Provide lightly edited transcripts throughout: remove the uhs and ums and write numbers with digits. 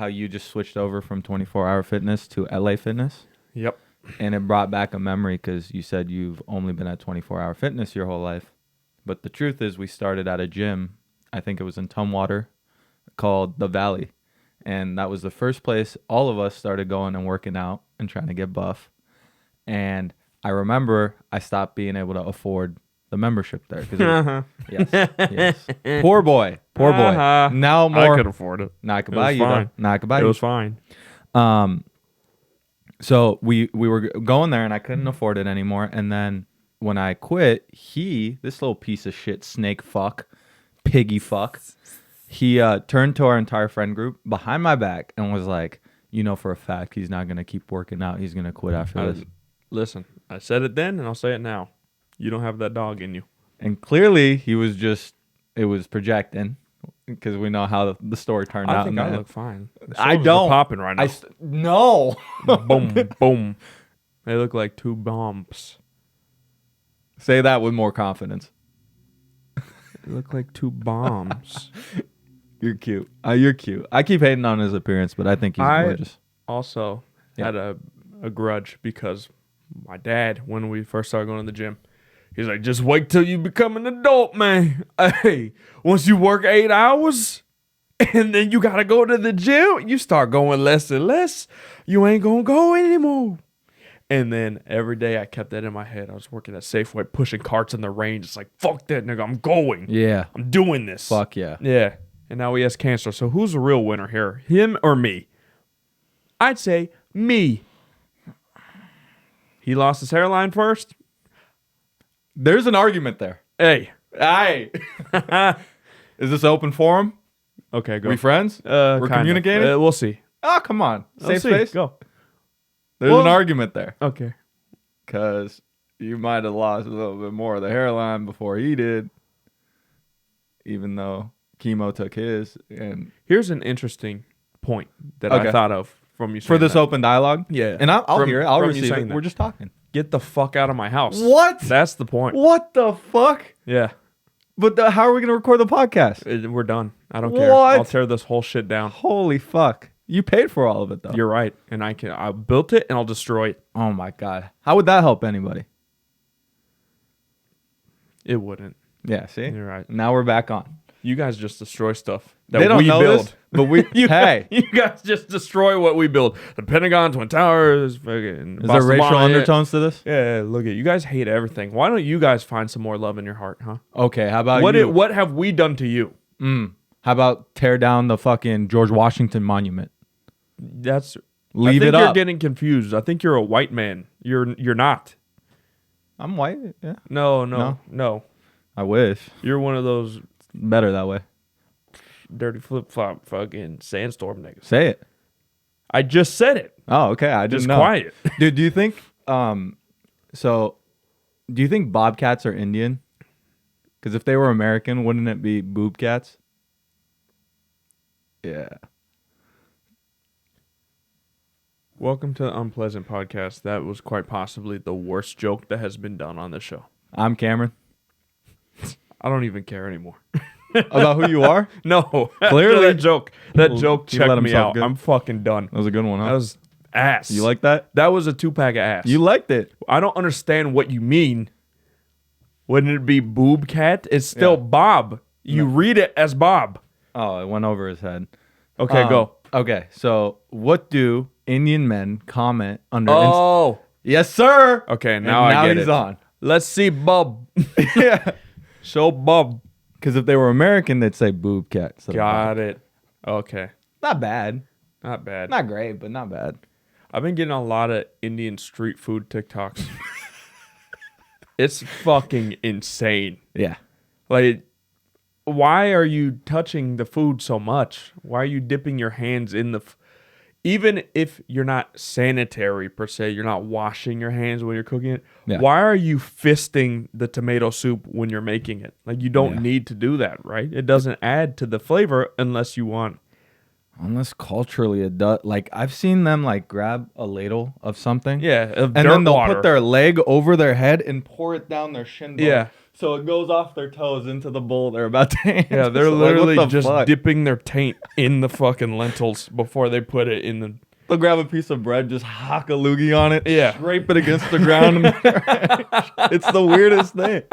how you just switched over from 24-hour fitness to LA Fitness? Yep. And it brought back a memory because you said you've only been at 24-hour fitness your whole life. But the truth is we started at a gym, I think it was in Tumwater, called The Valley. And that was the first place all of us started going and working out and trying to get buff. And I remember I stopped being able to afford the membership there. Yes. Poor boy. Now more. I could afford it. Now I could buy you. Now I could buy you. It was fine. So we were going there and I couldn't afford it anymore. And then when I quit, this little piece of shit, snake fuck, piggy fuck, he turned to our entire friend group behind my back and was like, for a fact, he's not going to keep working out. He's going to quit after this. Listen, I said it then and I'll say it now. You don't have that dog in you. And clearly he was it was projecting because we know how the story turned out. I think I look fine. I don't. Popping right now. No. Boom, boom. They look like two bombs. Say that with more confidence. They look like two bombs. You're cute. You're cute. I keep hating on his appearance, but I think he's gorgeous. Also had a grudge because my dad, when we first started going to the gym, he's like, just wait till you become an adult, man. Hey, once you work 8 hours and then you got to go to the gym, you start going less and less. You ain't going to go anymore. And then every day I kept that in my head. I was working at Safeway, pushing carts in the range. It's like, fuck that, nigga. I'm going. Yeah. I'm doing this. Fuck yeah. Yeah. And now he has cancer. So who's the real winner here? Him or me? I'd say me. He lost his hairline first. There's an argument there. Hey. Is this open forum? Okay, go. We friends? We're communicating? We'll see. Oh, come on. Safe space? Go. There's an argument there. Okay. Because you might have lost a little bit more of the hairline before he did, even though chemo took his. And here's an interesting point that I thought of from you saying for this open dialogue? Yeah. And I'll hear it. I'll receive it. We're just talking. Get the fuck out of my house. What? That's the point. What the fuck? Yeah. But how are we going to record the podcast? We're done. I don't care. What? I'll tear this whole shit down. Holy fuck. You paid for all of it, though. You're right. And I built it and I'll destroy it. Oh, my God. How would that help anybody? It wouldn't. Yeah, see? You're right. Now we're back on. You guys just destroy stuff that they don't we know build. This, but we, you hey. guys just destroy what we build. The Pentagon, Twin Towers. Fucking Is there racial undertones to this? Yeah, look at you guys hate everything. Why don't you guys find some more love in your heart, huh? Okay, how about what have we done to you? How about tear down the fucking George Washington monument? Leave it up. You're getting confused. I think you're a white man. You're not. I'm white. Yeah. No. I wish. You're one of those better that way. Dirty flip flop fucking sandstorm niggas. Say it. I just said it. Oh, okay. I just know. Quiet, dude. Do you think? Do you think bobcats are Indian? Because if they were American, wouldn't it be boobcats? Yeah. Welcome to the Unpleasant Podcast. That was quite possibly the worst joke that has been done on this show. I'm Cameron. I don't even care anymore. About who you are? No. Clearly. That joke checked me out. Good. I'm fucking done. That was a good one, huh? That was ass. You like that? That was a 2-pack of ass. You liked it. I don't understand what you mean. Wouldn't it be boob cat? It's still Bob. You read it as Bob. Oh, it went over his head. Okay, go. Okay, so what do Indian men comment under? Yes, sir. Okay, now I get it. Now he's on. Let's see Bob. Yeah. Show Bob. Because if they were American, they'd say boob cat. Got it. Okay. Not bad. Not bad. Not great, but not bad. I've been getting a lot of Indian street food TikToks. It's fucking insane. Yeah. Like, why are you touching the food so much? Why are you dipping your hands in the... Even if you're not sanitary, per se, you're not washing your hands when you're cooking it, why are you fisting the tomato soup when you're making it? Like, you don't need to do that, right? It doesn't add to the flavor unless you want. Unless culturally it does. Like, I've seen them, like, grab a ladle of something. Yeah, and then they'll put their leg over their head and pour it down their shin bone. Yeah. So it goes off their toes into the bowl they're about to answer. Yeah, they're So, like, literally what the just fuck? dipping their taint in the fucking lentils before they put it in the. They'll grab a piece of bread, just hock a loogie on it, Yeah. scrape it against the ground. It's the weirdest thing.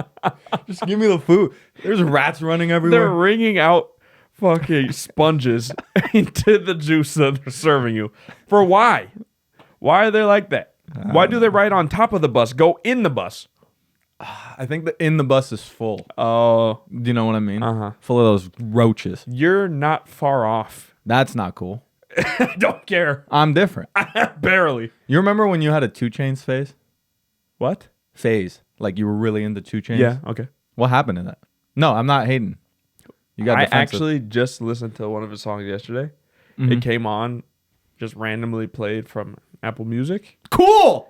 Just give me the food. There's rats running They're everywhere. wringing out fucking sponges into the juice that they're serving you. For why? Why are they like that? Why do they ride on top of the bus? Go in the bus. I think the in the bus is full. Oh, Do you know what I mean? Uh-huh. Full of those roaches. you're not far off. That's not cool. I don't care. I'm different. Barely. You remember when you had a 2 Chainz phase? What? Phase. Like you were really into 2 Chainz? Yeah, okay. What happened to that? No, I'm not hating. You got I defensive. actually just listened to one of his songs yesterday. Mhm. It came on, just randomly played from Apple Music. Cool.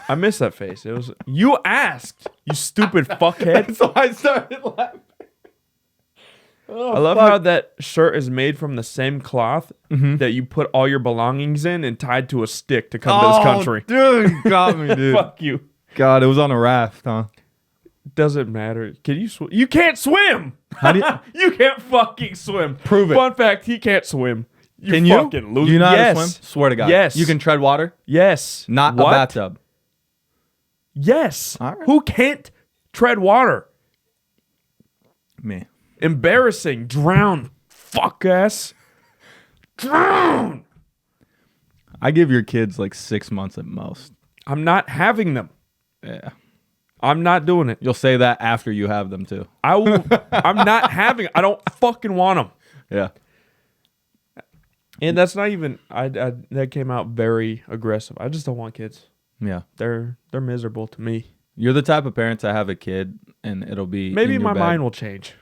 I missed that face. It was you asked, you stupid fuckhead. So I started laughing. Oh, I love fuck. how that shirt is made from the same cloth Mhm. that you put all your belongings in and tied to a stick to come to this country. Dude, you got me, dude. Fuck you. God, it was on a raft, huh? Doesn't matter. Can you swim? You can't swim. How do you You can't fucking swim. Prove it. Fun fact: he can't swim. You Can you? fucking lose. Do you know yes. how to swim? Swear to God. Yes. You can tread water, Yes. not What? a bathtub. Yes. All right. Who can't tread water? Me. Embarrassing. Drown. Fuck ass. Drown. I give your kids like 6 months at most. I'm not having them. Yeah. I'm not doing it. You'll say that after you have them too. I will. I'm not having. I don't fucking want them. Yeah. And that's not even. I that came out very aggressive. I just don't want kids. Yeah. They're miserable to me. You're the type of parent to have a kid and it'll be Maybe in your my bed. mind will change.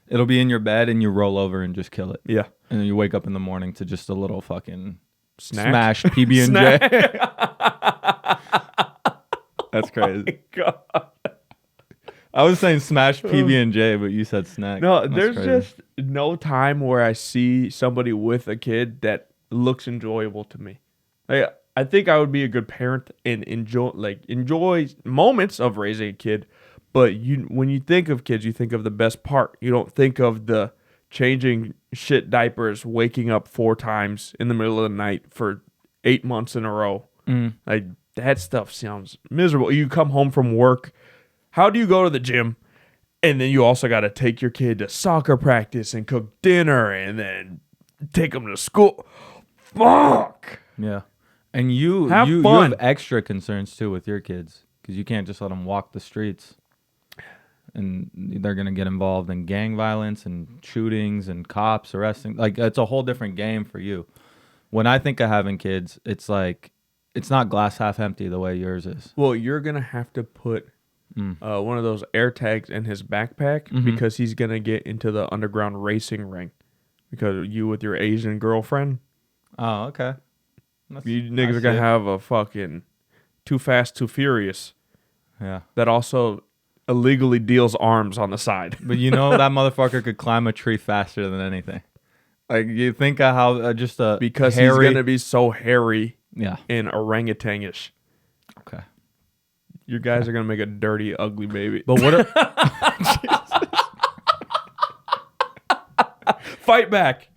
It'll be in your bed and you roll over and just kill it. Yeah. And then you wake up in the morning to just a little fucking Snack. smashed PB&J. Snack. That's crazy. God. I was saying smashed PB&J, but you said snack. No, That's there's crazy. just no time where I see somebody with a kid that looks enjoyable to me. Like, I think I would be a good parent and enjoy moments of raising a kid, but when you think of kids, you think of the best part. You don't think of the changing shit diapers, waking up 4 times in the middle of the night for 8 months in a row. Mm. Like that stuff sounds miserable. You come home from work. How do you go to the gym? And then you also got to take your kid to soccer practice and cook dinner and then take them to school. Fuck. Yeah. And you Have you fun. have extra concerns too with your kids because you can't just let them walk the streets. And they're going to get involved in gang violence and shootings and cops arresting. Like, it's a whole different game for you. When I think of having kids, it's like, it's not glass half empty the way yours is. Well, you're going to have to put one of those air tags in his backpack because he's going to get into the underground racing ring. Because you with your Asian girlfriend, Oh, okay. you niggas are going to have a fucking Too Fast, Too Furious Yeah. that also illegally deals arms on the side. But you know, that motherfucker could climb a tree faster than anything. Like, you think of how just a Because hairy... he's going to be so hairy Yeah. and orangutan-ish. Okay. You guys are going to make a dirty, ugly baby. But what if... Fight back.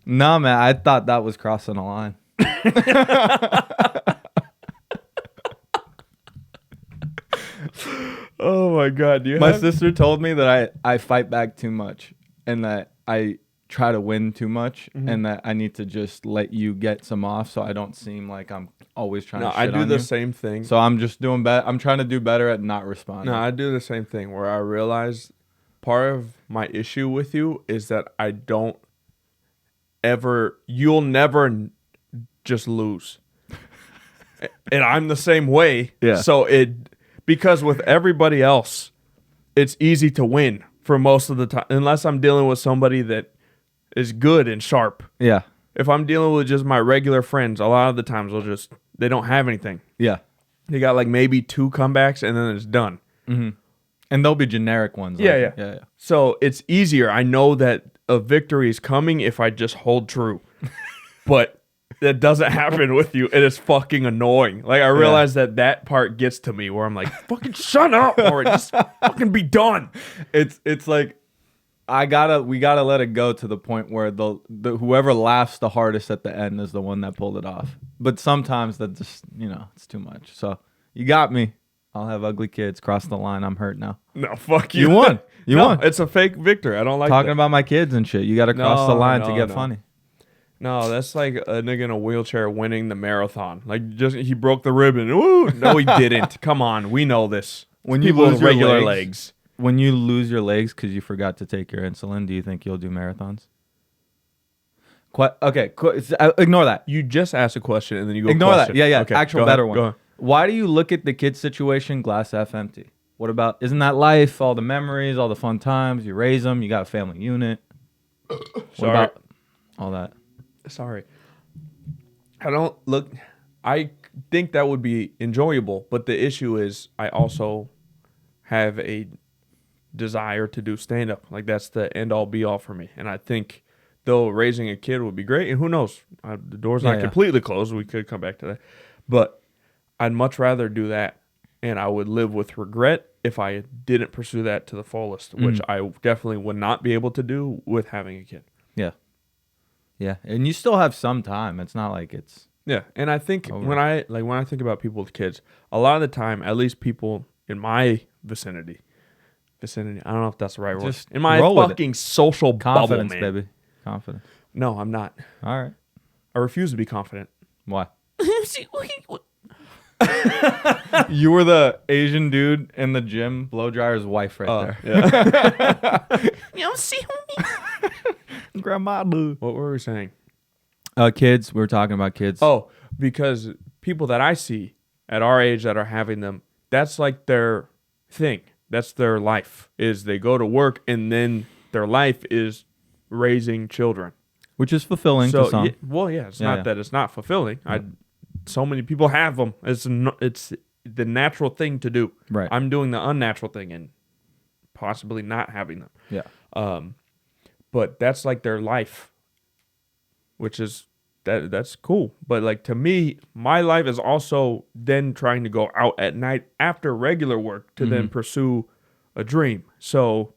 No, man, I thought that was crossing a line. Oh, my God. My sister told me that I fight back too much and that I try to win too much and that I need to just let you get some off so I don't seem like I'm always trying No, to I shit do on the you. same thing. So I'm just doing better. I'm trying to do better at not responding. No, I do the same thing where I realize part of my issue with you is that I don't ever, you'll never just lose. And I'm the same way. Yeah. So because with everybody else, it's easy to win for most of the time, unless I'm dealing with somebody that is good and sharp. Yeah. If I'm dealing with just my regular friends, a lot of the times they don't have anything. Yeah. They got like maybe 2 comebacks and then it's done. Mm-hmm. And they'll be generic ones. Yeah. Yeah. So it's easier. I know that a victory is coming if I just hold true. But that doesn't happen with you, and it's fucking annoying. Like I realize that part gets to me where I'm like, fucking shut up, or just fucking be done. It's like we gotta let it go to the point where the whoever laughs the hardest at the end is the one that pulled it off. But sometimes that just it's too much. So you got me. I'll have ugly kids cross the line. I'm hurt now. No, fuck you. You won. You won. It's a fake victor. I don't like talking that. about my kids and shit. You got to cross the line to get funny. No, that's like a nigga in a wheelchair winning the marathon. Like just he broke the ribbon. Woo! No, he didn't. Come on, we know this. When you people lose with your regular legs. When you lose your legs because you forgot to take your insulin, do you think you'll do marathons? Okay, ignore that. You just asked a question and then you go ignore question. that. Yeah. Okay, actual better one. Go on. Why do you look at the kid situation glass half empty? What about, isn't that life? All the memories, all the fun times. You raise them. You got a family unit. What about all that? Sorry. I think that would be enjoyable, but the issue is I also have a desire to do stand-up. Like that's the end-all be-all for me. And I think though raising a kid would be great, and who knows? The door's not completely closed. We could come back to that. But I'd much rather do that, and I would live with regret if I didn't pursue that to the fullest, which I definitely would not be able to do with having a kid. Yeah. Yeah, and you still have some time. It's not like it's... Yeah, and I think when I think about people with kids, a lot of the time, at least people in my vicinity, I don't know if that's the right word. In my fucking social confidence, bubble, man. baby. Confidence. No, I'm not. All right. I refuse to be confident. Why? You were the Asian dude in the gym, blow dryer's wife there. Yeah. You don't see me. Grandma. What were we saying? Kids. We were talking about kids. Oh, because people that I see at our age that are having them, that's like their thing. That's their life. Is they go to work and then their life is raising children, which is fulfilling to some. It's not that it's not fulfilling. So many people have them. It's the natural thing to do. Right. I'm doing the unnatural thing and possibly not having them. Yeah. But that's like their life, which is that's cool. But like to me, my life is also then trying to go out at night after regular work to then pursue a dream. So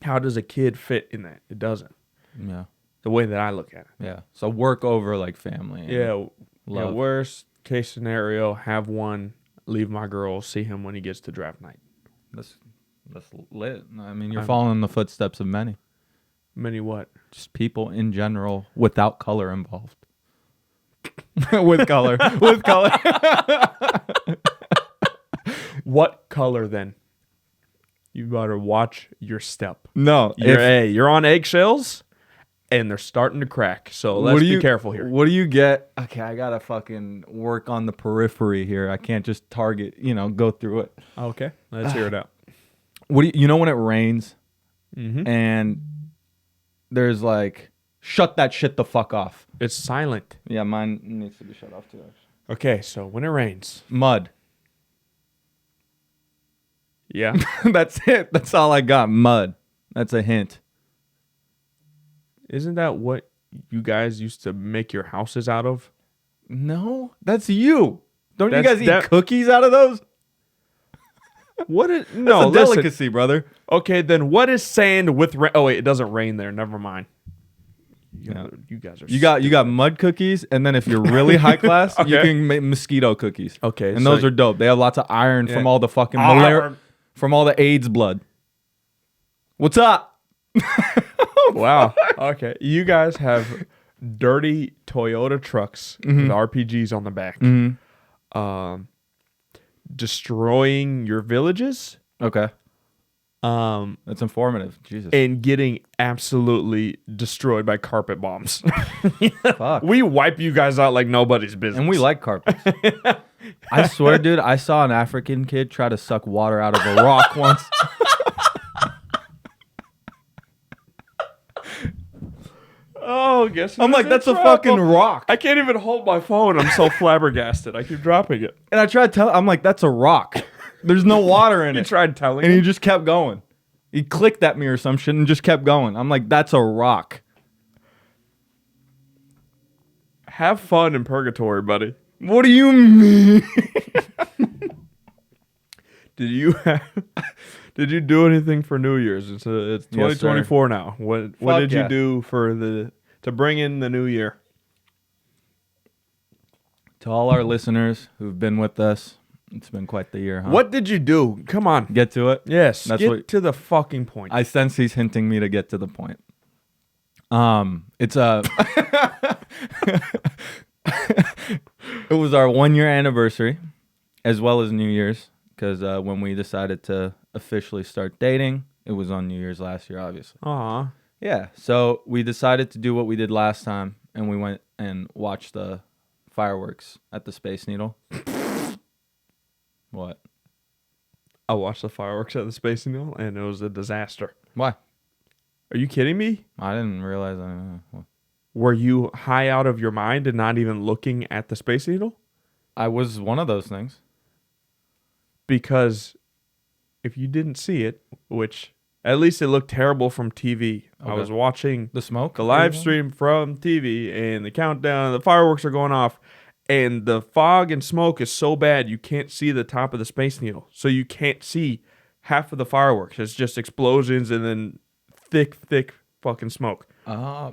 how does a kid fit in that? It doesn't. Yeah. The way that I look at it. Yeah. So work over like family. Yeah. Love. Yeah, worst case scenario, have one, leave my girl, see him when he gets to draft night. That's lit. I mean, you're following the footsteps of many. Many what? Just people in general without color involved. With color. With color. What color then? You better watch your step. No. You're on eggshells. And they're starting to crack, so let's be careful here. What do you get? Okay, I gotta fucking work on the periphery here. I can't just target, go through it. Okay, let's hear it out. What do you know when it rains and there's like, shut that shit the fuck off. It's silent. Yeah, mine needs to be shut off too, actually. Okay, so when it rains. Mud. Yeah. That's it. That's all I got. Mud. That's a hint. Isn't that what you guys used to make your houses out of? No, that's you. Don't you guys eat cookies out of those? What is no that's a delicacy, brother? Okay, then what is sand with rain? Oh wait, it doesn't rain there. Never mind. You guys are. You got mud cookies, and then if you're really high class, you can make mosquito cookies. Okay, and those are dope. They have lots of iron from all the fucking from all the AIDS blood. What's up? Wow. Okay. You guys have dirty Toyota trucks with RPGs on the back. Destroying your villages. Okay. That's informative. Jesus. And getting absolutely destroyed by carpet bombs. Fuck. We wipe you guys out like nobody's business. And we like carpets. I swear, dude, I saw an African kid try to suck water out of a rock once. Oh, guess I'm like, that's a fucking rock. I can't even hold my phone. I'm so flabbergasted. I keep dropping it. And I tried to tell I'm like, that's a rock. There's no water in it. You tried telling and he just kept going. He clicked at me or some shit and just kept going. I'm like, that's a rock. Have fun in purgatory, buddy. What do you mean? Did you did you do anything for New Year's? It's Yes, 2024 now. What Fuck did yeah. you do to bring in the new year? To all our listeners who've been with us, it's been quite the year, huh? What did you do? Come on. Get to it? Yes, That's get what- to the fucking point. I sense he's hinting me to get to the point. It's a it was our 1-year anniversary as well as New Year's because when we decided to officially start dating, it was on New Year's last year, obviously. Aw. Yeah, so we decided to do what we did last time, and we went and watched the fireworks at the Space Needle. What? I watched the fireworks at the Space Needle, and it was a disaster. Why? Are you kidding me? I didn't realize. Were you high out of your mind and not even looking at the Space Needle? I was one of those things. Because if you didn't see it, which at least it looked terrible from TV. I Okay. was watching The smoke? the live stream from TV and the countdown, the fireworks are going off, and the fog and smoke is so bad you can't see the top of the Space Needle. So you can't see half of the fireworks. It's just explosions and then thick fucking smoke.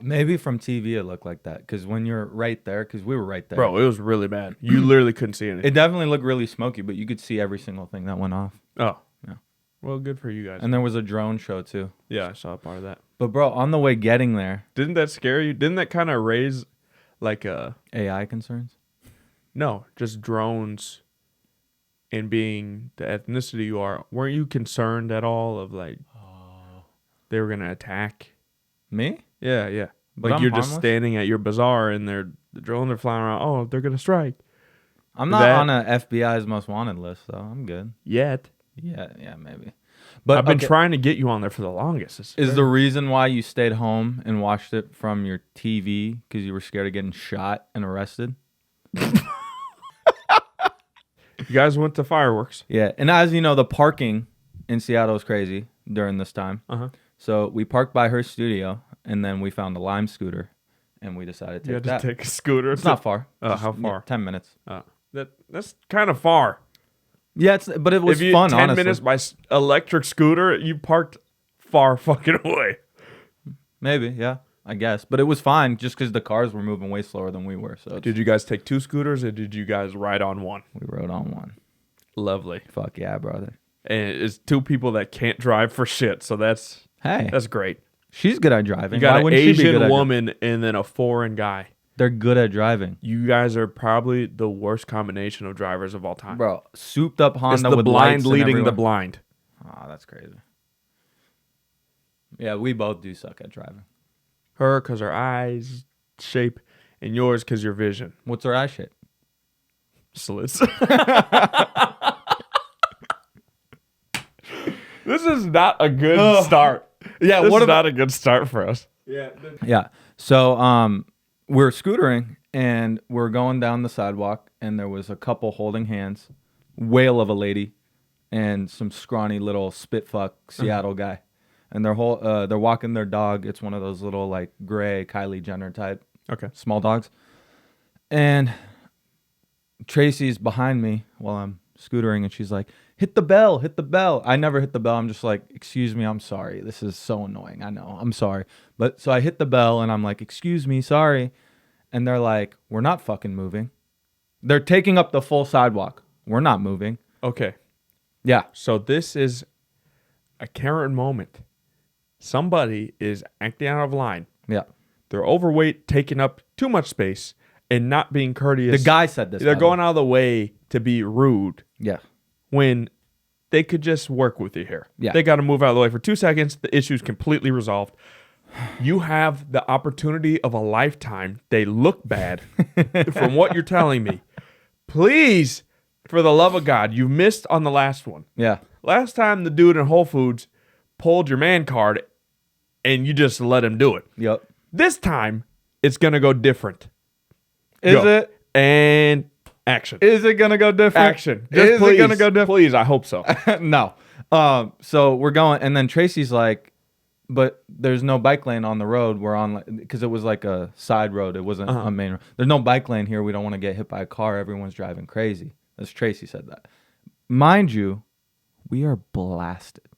Maybe from TV it looked like that because when you're right there, because we were right there. Bro, it was really bad. You literally couldn't see anything. It definitely looked really smoky, but you could see every single thing that went off. Oh. Yeah. Well, good for you guys. And there was a drone show too. Yeah, I saw a part of that. But bro, on the way getting there, Didn't that scare you? Didn't that kind of raise like AI concerns? no, just drones and being the ethnicity you are? Weren't you concerned at all of like they were going to attack? Me? Yeah. But Like I'm you're just harmless? standing at your bazaar and the drones are flying around. Oh, they're going to strike. I'm not That- on a FBI's most wanted list, though. I'm good. Yet. Yeah, maybe. But I've been okay, trying to get you on there for the longest. is the reason why you stayed home and watched it from your TV because you were scared of getting shot and arrested? You guys went to fireworks. Yeah, and as you know, the parking in Seattle is crazy during this time. Uh-huh. So we parked by her studio, and then we found a Lime scooter, and we decided to You take had that. to take a scooter. It's not far. Oh, how far? 10 minutes. That's kind of far. Yeah, but it was if you fun, 10 honestly. minutes by electric scooter, you parked far fucking away. Maybe, yeah, I guess. But it was fine just because the cars were moving way slower than we were. So Did you guys take 2 scooters or did you guys ride on one? we rode on one. Lovely. Fuck yeah, brother. And it's 2 people that can't drive for shit, so that's Hey, great. she's good at driving. You got Why an wouldn't she be good Asian at woman and then a foreign guy. They're good at driving. You guys are probably the worst combination of drivers of all time. Bro, souped up Honda it's the with blind lights and leading the everywhere. blind. Oh, that's crazy. Yeah, we both do suck at driving. Her because her eyes shape, and yours because your vision. What's her eye shape? Slits. This is not a good start. Yeah, This is not a good start for us. Yeah. So we're scootering and we're going down the sidewalk and there was a couple holding hands, whale of a lady, and some scrawny little spitfuck Seattle guy. And they're walking their dog. It's one of those little like gray Kylie Jenner type Okay. small dogs. And Tracy's behind me while I'm scootering and she's like, hit the bell, hit the bell. I never hit the bell. I'm just like, excuse me, I'm sorry. This is so annoying. I know, I'm sorry. But so I hit the bell and I'm like, excuse me, sorry. And they're like, we're not fucking moving. They're taking up the full sidewalk. We're not moving. Okay. Yeah. So this is a Karen moment. Somebody is acting out of line. Yeah. They're overweight, taking up too much space, and not being courteous. The guy said this. They're by the way. going out of the way to be rude Yeah. when they could just work with you here. Yeah. They got to move out of the way for 2 seconds. The issue's completely resolved. You have the opportunity of a lifetime. They look bad from what you're telling me. Please, for the love of God, you missed on the last one. Yeah. Last time the dude in Whole Foods pulled your man card and you just let him do it. Yep. This time, it's going to go different. Is Go. it? And action. Is it gonna go different? Action. Is please, it gonna go different? Please, I hope so. No. So we're going, and then Tracy's like, but there's no bike lane on the road. We're on because it was like a side road. It wasn't a main road. There's no bike lane here. We don't want to get hit by a car. Everyone's driving crazy. As Tracy said that. Mind you, we are blasted.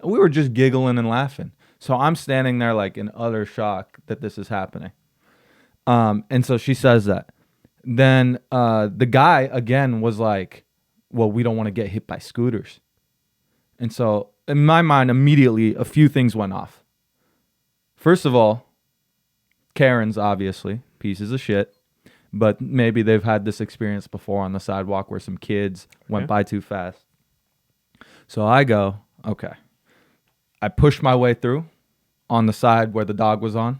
We were just giggling and laughing. So I'm standing there like in utter shock that this is happening. And so she says that. Then the guy again was like, well, we don't want to get hit by scooters. And so in my mind, immediately a few things went off. First of all, Karens, obviously, pieces of shit. But maybe they've had this experience before on the sidewalk where some kids went by too fast. So I go, okay. I push my way through on the side where the dog was on.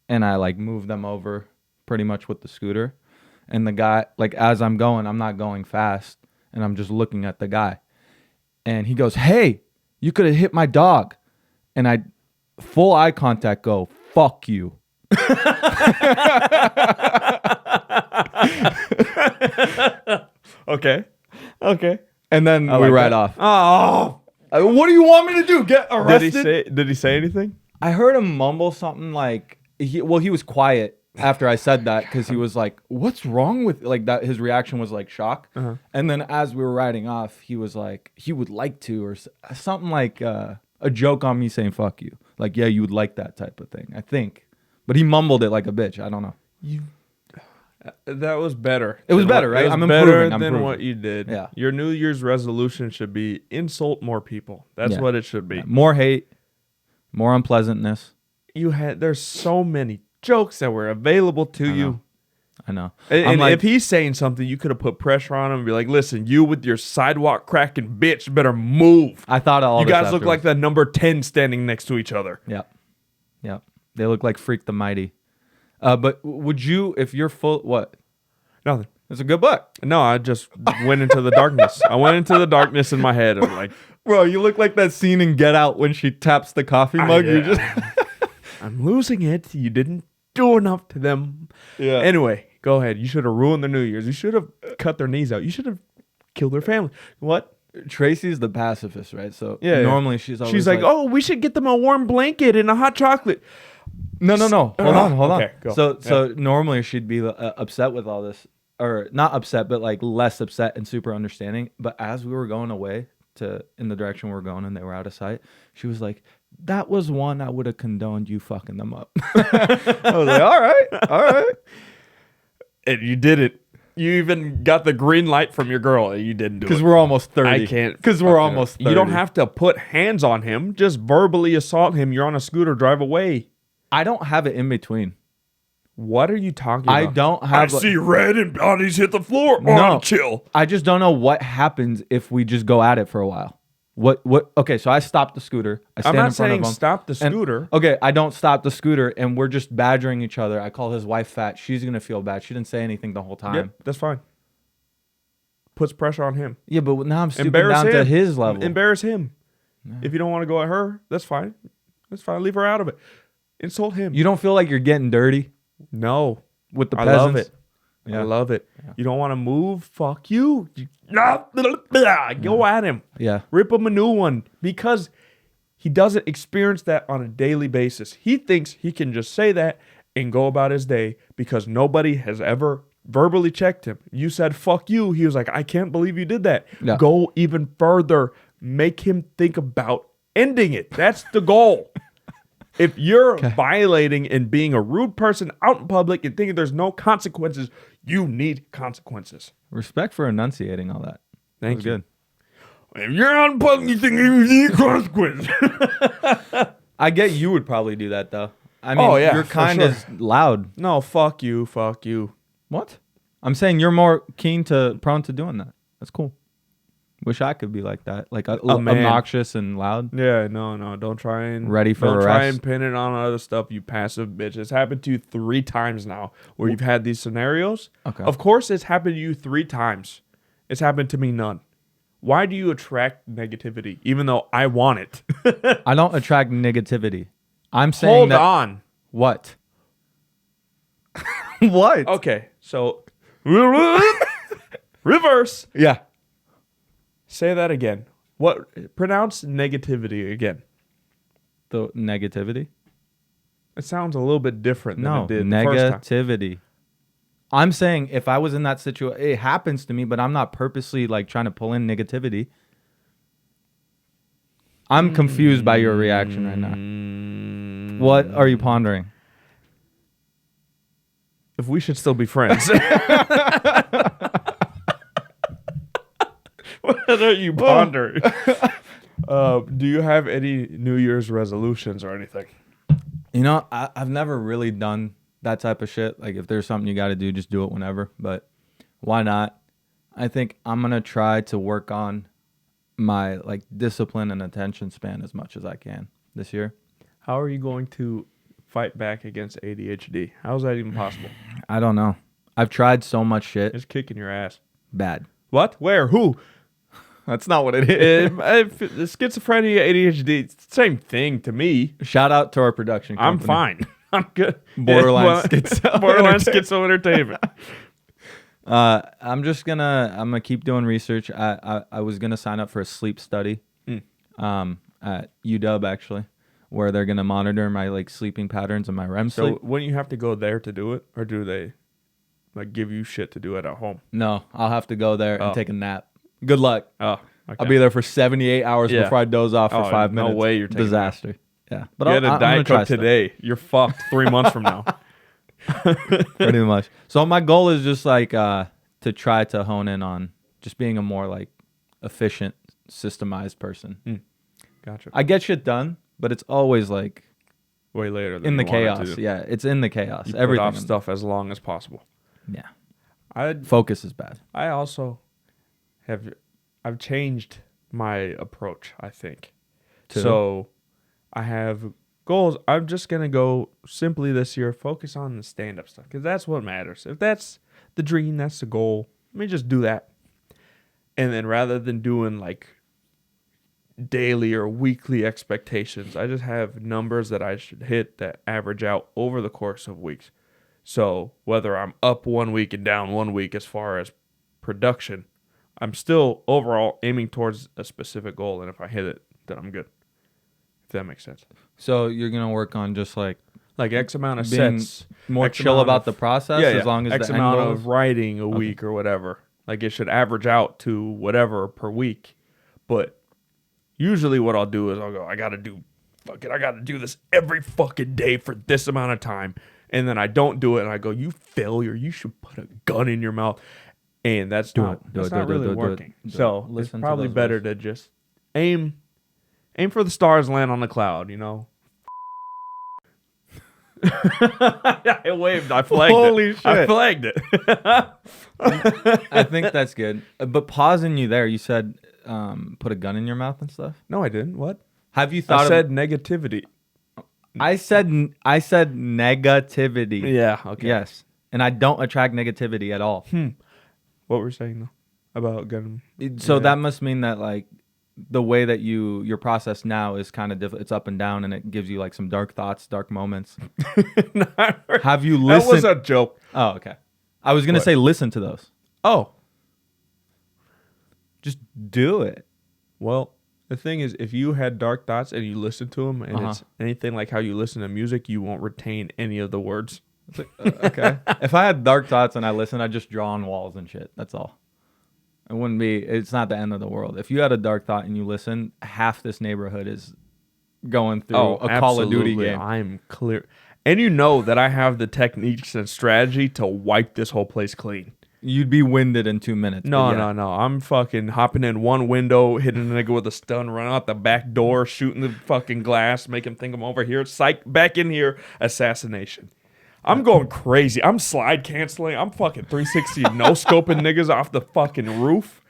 And I like move them over pretty much with the scooter. And the guy, like as I'm going, I'm not going fast. And I'm just looking at the guy. And he goes, hey, you could have hit my dog. And I full eye contact go, fuck you. Okay. And then we ride off. Oh. What do you want me to do? Get arrested? Did he say anything? I heard him mumble something like, he was quiet after I said that because he was like, what's wrong with, like that? His reaction was like shock. And then as we were riding off, he was like, he would like to, or something like a joke on me saying, fuck you. Like, yeah, you would like that type of thing, I think. But he mumbled it like a bitch. I don't know. That was better. It was better, right? It was I'm better improving. than what you did. Yeah. Your New Year's resolution should be insult more people. That's what it should be. More hate, more unpleasantness. There's so many jokes that were available to you. I know. And like, if he's saying something, you could have put pressure on him and be like, listen, you with your sidewalk cracking bitch better move. I thought all you this guys look afterwards. like the number 10 standing next to each other. Yep. They look like Freak the Mighty. But would you, if you're full, what? Nothing. It's a good book. No, I just went into the darkness. I went into the darkness in my head. I'm like, bro, you look like that scene in Get Out when she taps the coffee mug. You just I'm losing it. You didn't do enough to them. Yeah. Anyway, go ahead. You should have ruined their New Year's. You should have cut their knees out. You should have killed their family. What? Tracy's the pacifist, right? So yeah, normally she's like, oh, we should get them a warm blanket and a hot chocolate. No. Hold on. Okay, go. So normally she'd be upset with all this, or not upset, but like less upset and super understanding. But as we were going away in the direction we were going and they were out of sight, she was like, that was one I would have condoned you fucking them up. I was like, all right. And you did it. You even got the green light from your girl and you didn't do it. Because we're almost 30. I can't. Because we're almost 30. You don't have to put hands on him. Just verbally assault him. You're on a scooter. Drive away. I don't have it in between. What are you talking about? I don't have. I see red and bodies hit the floor. No. I'm chill. I just don't know what happens if we just go at it for a while. What? Okay, so I stop the scooter. I stand I'm in not front of saying him, stop the scooter. Okay, I don't stop the scooter, and we're just badgering each other. I call his wife fat. She's gonna feel bad. She didn't say anything the whole time. Yep, that's fine. Puts pressure on him. Yeah, but now I'm stooping down to his level. Embarrass him. Yeah. If you don't want to go at her, that's fine. That's fine. Leave her out of it. Insult him. You don't feel like you're getting dirty? No. With the peasants? I love it. Yeah. I love it. Yeah. You don't want to move? Fuck you. Go at him. Yeah. Rip him a new one because he doesn't experience that on a daily basis. He thinks he can just say that and go about his day because nobody has ever verbally checked him. You said, fuck you. He was like, I can't believe you did that. Yeah. Go even further. Make him think about ending it. That's the goal. If you're violating and being a rude person out in public and thinking there's no consequences, you need consequences. Respect for enunciating all that. Thank you. Good. If you're out in public, you think you need consequences. I get you would probably do that, though. I mean, you're kind of loud. No, fuck you. Fuck you. What? I'm saying you're more prone to doing that. That's cool. Wish I could be like that, like obnoxious and loud. Yeah, no, don't try and ready for don't arrest. Try and pin it on other stuff, you passive bitch. It's happened to you 3 times now, where you've had these scenarios. Okay. Of course, it's happened to you 3 times. It's happened to me none. Why do you attract negativity, even though I want it? I don't attract negativity. I'm saying Hold on. What? What? Okay, so reverse. Yeah. Say that again. Pronounce negativity again. The negativity? It sounds a little bit different than No, it did the first time. negativity. I'm saying if I was in that situation, it happens to me, but I'm not purposely like trying to pull in negativity. I'm confused by your reaction right now. What are you pondering? If we should still be friends. What are you pondering? Do you have any New Year's resolutions or anything? You know, I've never really done that type of shit. Like, if there's something you got to do, just do it whenever. But why not? I think I'm going to try to work on my, like, discipline and attention span as much as I can this year. How are you going to fight back against ADHD? How is that even possible? I don't know. I've tried so much shit. It's kicking your ass. Bad. What? Where? Who? That's not what it is. Schizophrenia, ADHD, it's the same thing to me. Shout out to our production company. I'm fine. I'm good. Borderline schizo. Borderline schizo entertainment. I'm gonna keep doing research. I was gonna sign up for a sleep study, at UW actually, where they're gonna monitor my like sleeping patterns and my REM sleep. So wouldn't you have to go there to do it, or do they like give you shit to do it at home? No, I'll have to go there and take a nap. Good luck. Oh, okay. I'll be there for 78 hours before I doze off for 5 minutes. No way you're taking disaster. Yeah, but you had a I'm Diet gonna Coke today. You're fucked 3 months from now. Pretty much. So my goal is just like to try to hone in on just being a more like efficient, systemized person. Gotcha. I get shit done, but it's always like way later than in the you wanted chaos. to. Yeah, it's in the chaos. You Everything put off stuff as long as possible. Yeah. Focus is bad. I also I've changed my approach, I think. So I have goals. I'm just going to go simply this year, focus on the stand-up stuff, because that's what matters. If that's the dream, that's the goal, let me just do that. And then rather than doing like daily or weekly expectations, I just have numbers that I should hit that average out over the course of weeks. So whether I'm up 1 week and down 1 week as far as production, I'm still overall aiming towards a specific goal. And if I hit it, then I'm good. If that makes sense. So you're going to work on just like X amount of being sets. more chill about the process as long as X the end amount goal of writing a week or whatever. Like it should average out to whatever per week. But usually what I'll do is I'll go, I got to do this every fucking day for this amount of time. And then I don't do it and I go, you failure, you should put a gun in your mouth. And that's not really working. So it's probably better to just aim for the stars, land on the cloud, you know? I waved. I flagged Holy it. shit. I flagged it. I think that's good. But pausing you there, you said put a gun in your mouth and stuff? No, I didn't. What? Have you thought I said negativity. I said negativity. Yeah, okay. Yes. And I don't attract negativity at all. What were you saying, though? About gun? So that must mean that, like, the way that your process now is kind of different. It's up and down, and it gives you, like, some dark thoughts, dark moments. Have you listened? That was a joke. Oh, okay. I was going to say listen to those. Oh. Just do it. Well, the thing is, if you had dark thoughts and you listen to them, and it's anything like how you listen to music, you won't retain any of the words. Okay. If I had dark thoughts and I listened, I'd just draw on walls and shit. That's all. It's not the end of the world. If you had a dark thought and you listen, half this neighborhood is going through a Call of Duty game. I'm clear. And you know that I have the techniques and strategy to wipe this whole place clean. You'd be winded in 2 minutes. No. I'm fucking hopping in one window, hitting a nigga with a stun, running out the back door, shooting the fucking glass, make him think I'm over here. Psych, back in here, assassination. I'm going crazy. I'm slide canceling. I'm fucking 360 no scoping niggas off the fucking roof.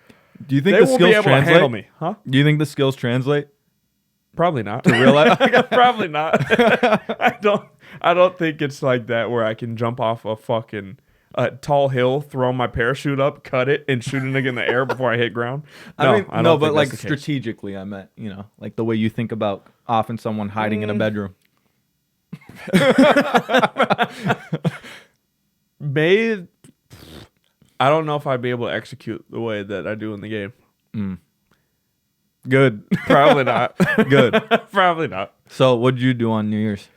Do you think they the won't skills be able translate? to handle me? Huh? Do you think the skills translate? Probably not. To real life? Probably not. I don't think it's like that where I can jump off a fucking tall hill, throw my parachute up, cut it, and shoot a nigga in the air before I hit ground. No, but like strategically, I meant, like the way you think about often someone hiding in a bedroom. I don't know if I'd be able to execute the way that I do in the game. Good. Probably not. Good. Probably not. So what'd you do on New Year's?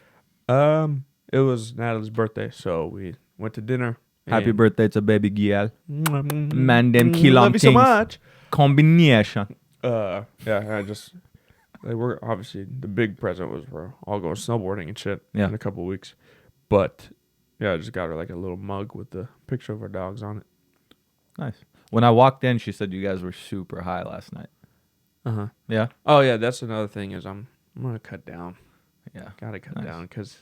It was Natalie's birthday, so we went to dinner. Happy birthday to baby Giel. Man, Man, them kill love you so much. Combination. Yeah, they were obviously the big present was we're all going snowboarding and shit in a couple of weeks. But yeah, I just got her like a little mug with the picture of our dogs on it. Nice. When I walked in, she said you guys were super high last night. Yeah. Oh yeah, that's another thing is I'm gonna cut down. Yeah. Gotta cut down because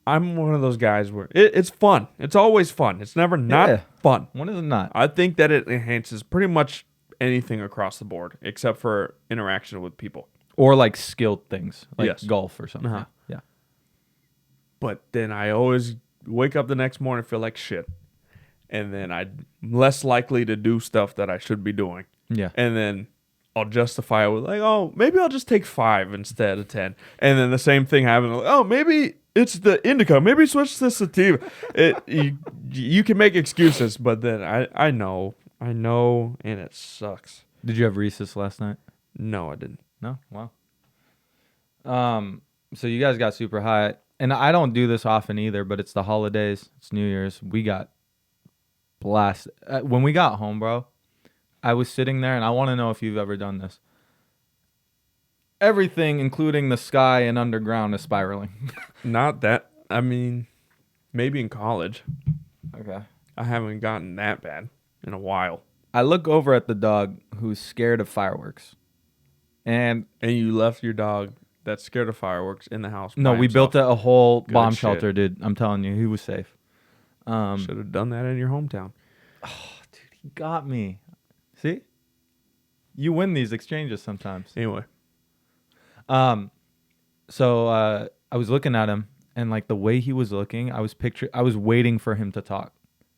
I'm one of those guys where it's fun. It's always fun. It's never not fun. When is it not? I think that it enhances pretty much anything across the board except for interaction with people. Or like skilled things, like golf or something. Yeah. But then I always wake up the next morning and feel like shit. And then I'm less likely to do stuff that I should be doing. Yeah. And then I'll justify it with like, oh, maybe I'll just take 5 instead of 10. And then the same thing happens. Like, oh, maybe it's the indica. Maybe switch this to sativa. You can make excuses, but then I know, and it sucks. Did you have Reese's last night? No, I didn't. No? Wow. So you guys got super high. And I don't do this often either, but it's the holidays. It's New Year's. We got blasted. When we got home, bro, I was sitting there, and I want to know if you've ever done this. Everything, including the sky and underground, is spiraling. Not that. I mean, maybe in college. Okay. I haven't gotten that bad in a while. I look over at the dog who's scared of fireworks. And you left your dog that's scared of fireworks in the house. No, we built a whole bomb shelter, shit. dude. I'm telling you, he was safe. Should have done that in your hometown. Oh, dude, he got me. See? You win these exchanges sometimes. Anyway. So I was looking at him, and like the way he was looking, I was waiting for him to talk.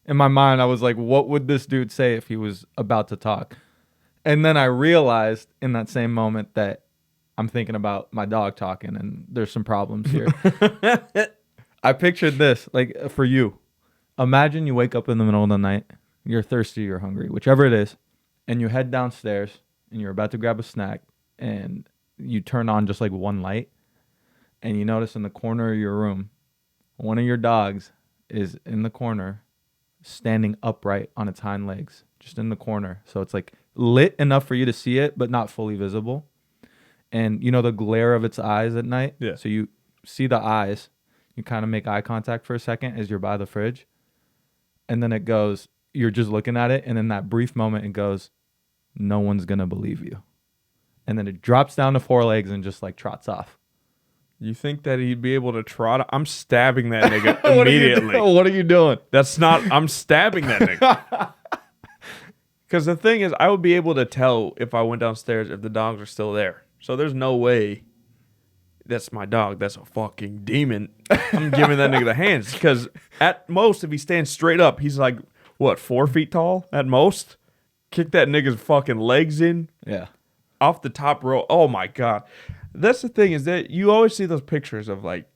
In my mind, I was like, what would this dude say if he was about to talk? And then I realized in that same moment that I'm thinking about my dog talking, and there's some problems here. I pictured this, like for you. Imagine you wake up in the middle of the night, you're thirsty, you're hungry, whichever it is, and you head downstairs, and you're about to grab a snack, and you turn on just like one light, and you notice in the corner of your room, one of your dogs is in the corner, standing upright on its hind legs, just in the corner. So it's like lit enough for you to see it, but not fully visible. And you know the glare of its eyes at night? Yeah. So you see the eyes, you kind of make eye contact for a second as you're by the fridge. And then it goes, you're just looking at it. And in that brief moment, it goes, no one's going to believe you. And then it drops down to 4 legs and just like trots off. You think that he'd be able to trot? I'm stabbing that nigga immediately. What are you doing? I'm stabbing that nigga. Because the thing is, I would be able to tell if I went downstairs if the dogs are still there. So there's no way that's my dog. That's a fucking demon. I'm giving that nigga the hands. Because at most, if he stands straight up, he's like, what, 4 feet tall at most? Kick that nigga's fucking legs in. Yeah. Off the top row. Oh, my God. That's the thing is that you always see those pictures of like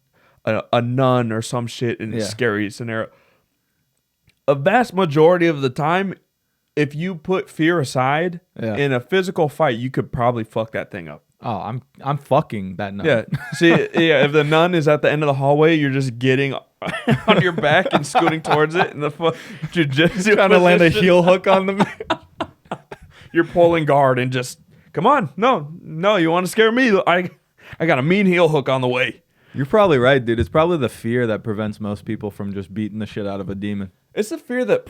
a nun or some shit in a scary scenario. A vast majority of the time, if you put fear aside, in a physical fight, you could probably fuck that thing up. Oh, I'm fucking that nun. Yeah. See, if the nun is at the end of the hallway, you're just getting on your back and scooting towards it, and the jujitsu trying to land a heel hook on them. You're pulling guard and just come on, no, you want to scare me? I got a mean heel hook on the way. You're probably right, dude. It's probably the fear that prevents most people from just beating the shit out of a demon. It's the fear that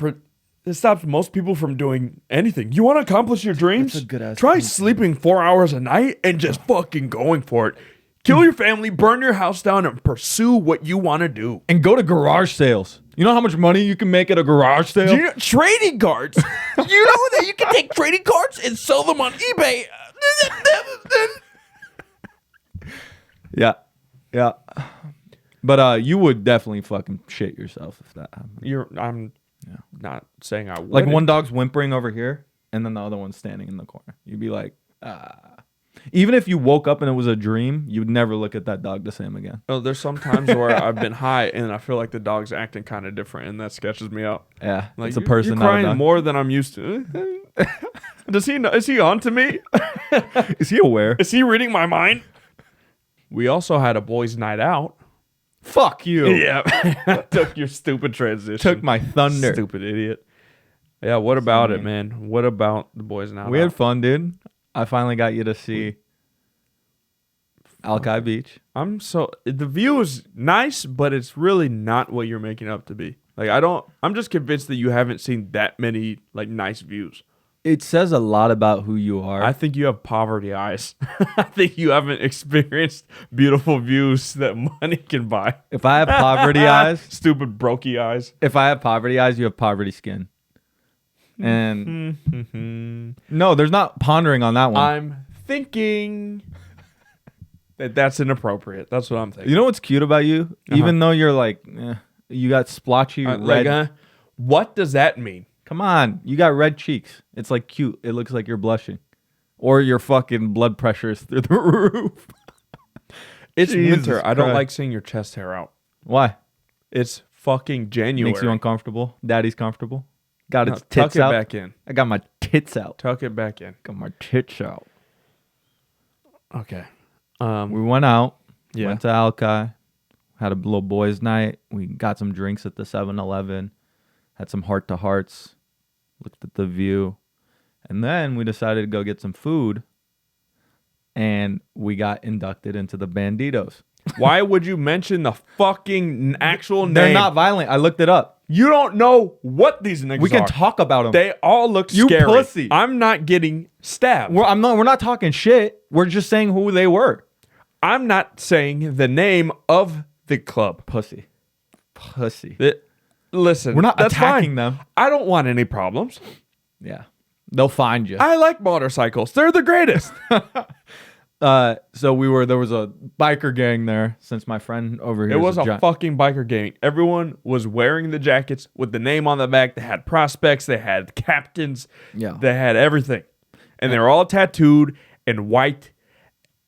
it stops most people from doing anything. You want to accomplish your dreams? That's a good ass Try point. sleeping 4 hours a night and just fucking going for it. Kill your family, burn your house down, and pursue what you want to do. And go to garage sales. You know how much money you can make at a garage sale? Trading cards. You know that you can take trading cards and sell them on eBay. Yeah. But you would definitely fucking shit yourself if that happened. I'm not saying I would. Like one dog's whimpering over here, and then the other one's standing in the corner. You'd be like, ah. Even if you woke up and it was a dream, you'd never look at that dog the same again. Oh, there's some times where I've been high and I feel like the dog's acting kind of different, and that sketches me out. Yeah, like it's a person. You're crying more than I'm used to. Is he on to me? Is he aware? Is he reading my mind? We also had a boys' night out. Fuck you. Yeah. Took your stupid transition. Took my thunder. Stupid idiot. Yeah, what about it, man? What about the boys' night out? We had fun, dude. I finally got you to see Alki Beach. The view is nice, but it's really not what you're making up to be. Like, I'm just convinced that you haven't seen that many, like, nice views. It says a lot about who you are. I think you have poverty eyes. I think you haven't experienced beautiful views that money can buy. If I have poverty eyes, Stupid brokey eyes. if I have poverty eyes, you have poverty skin. And no, there's not pondering on that one. I'm thinking that's inappropriate. That's what I'm thinking. You know what's cute about you? Even though you're like, you got splotchy red. What does that mean? Come on, you got red cheeks. It's like cute. It looks like you're blushing, or your fucking blood pressure is through the roof. It's Jesus winter. I don't Christ. like seeing your chest hair out. Why? It's fucking January. Makes you uncomfortable. Daddy's comfortable. Got its Tuck tits it out. back in. I got my tits out. Tuck it back in. Got my tits out. Okay. We went out. Yeah. Went to Alki. Had a little boys' night. We got some drinks at the 7-Eleven. Had some heart-to-hearts. Looked at the view. And then we decided to go get some food. And we got inducted into the Banditos. Why would you mention the fucking actual name? They're not violent. I looked it up. You don't know what these niggas We can are. talk about them. They all look You scary. pussy. I'm not getting stabbed. We're not talking shit. We're just saying who they were. I'm not saying the name of the club. Pussy. Listen, We're not that's attacking fine. them. I don't want any problems. Yeah. They'll find you. I like motorcycles. They're the greatest. So there was a biker gang there since my friend over here. It was a fucking biker gang. Everyone was wearing the jackets with the name on the back. They had prospects. They had captains. Yeah. They had everything. And they were all tattooed and white.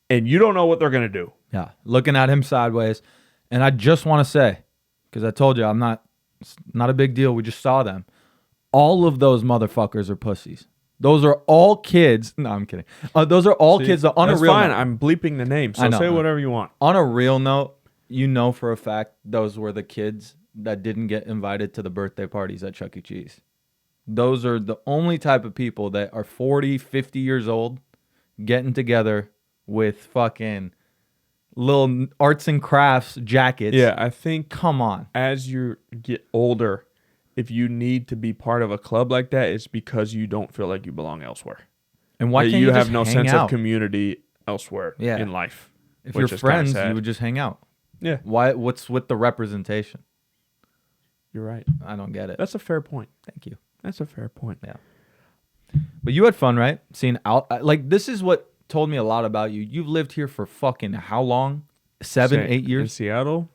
And you don't know what they're going to do. Yeah. Looking at him sideways. And I just want to say, because I told you it's not a big deal. We just saw them. All of those motherfuckers are pussies. Those are all kids. No, I'm kidding. Those are all kids that on That's a real fine. note. I'm bleeping the name. So I know. say whatever you want. On a real note, you know for a fact those were the kids that didn't get invited to the birthday parties at Chuck E. Cheese. Those are the only type of people that are 40, 50 years old getting together with fucking little arts and crafts jackets. Yeah, I think Come on. as you get older, if you need to be part of a club like that, it's because you don't feel like you belong elsewhere. And why That can't you have just no hang sense out? of community elsewhere Yeah. in life? If which you're is kinda friends, sad. you would just hang out. Yeah, What's with the representation? you're right. I don't get it. That's a fair point. Thank you. That's a fair point. Yeah. But you had fun, right? Seeing out like this is what told me a lot about you. You've lived here for fucking how long? 7, 8 In years? Seattle,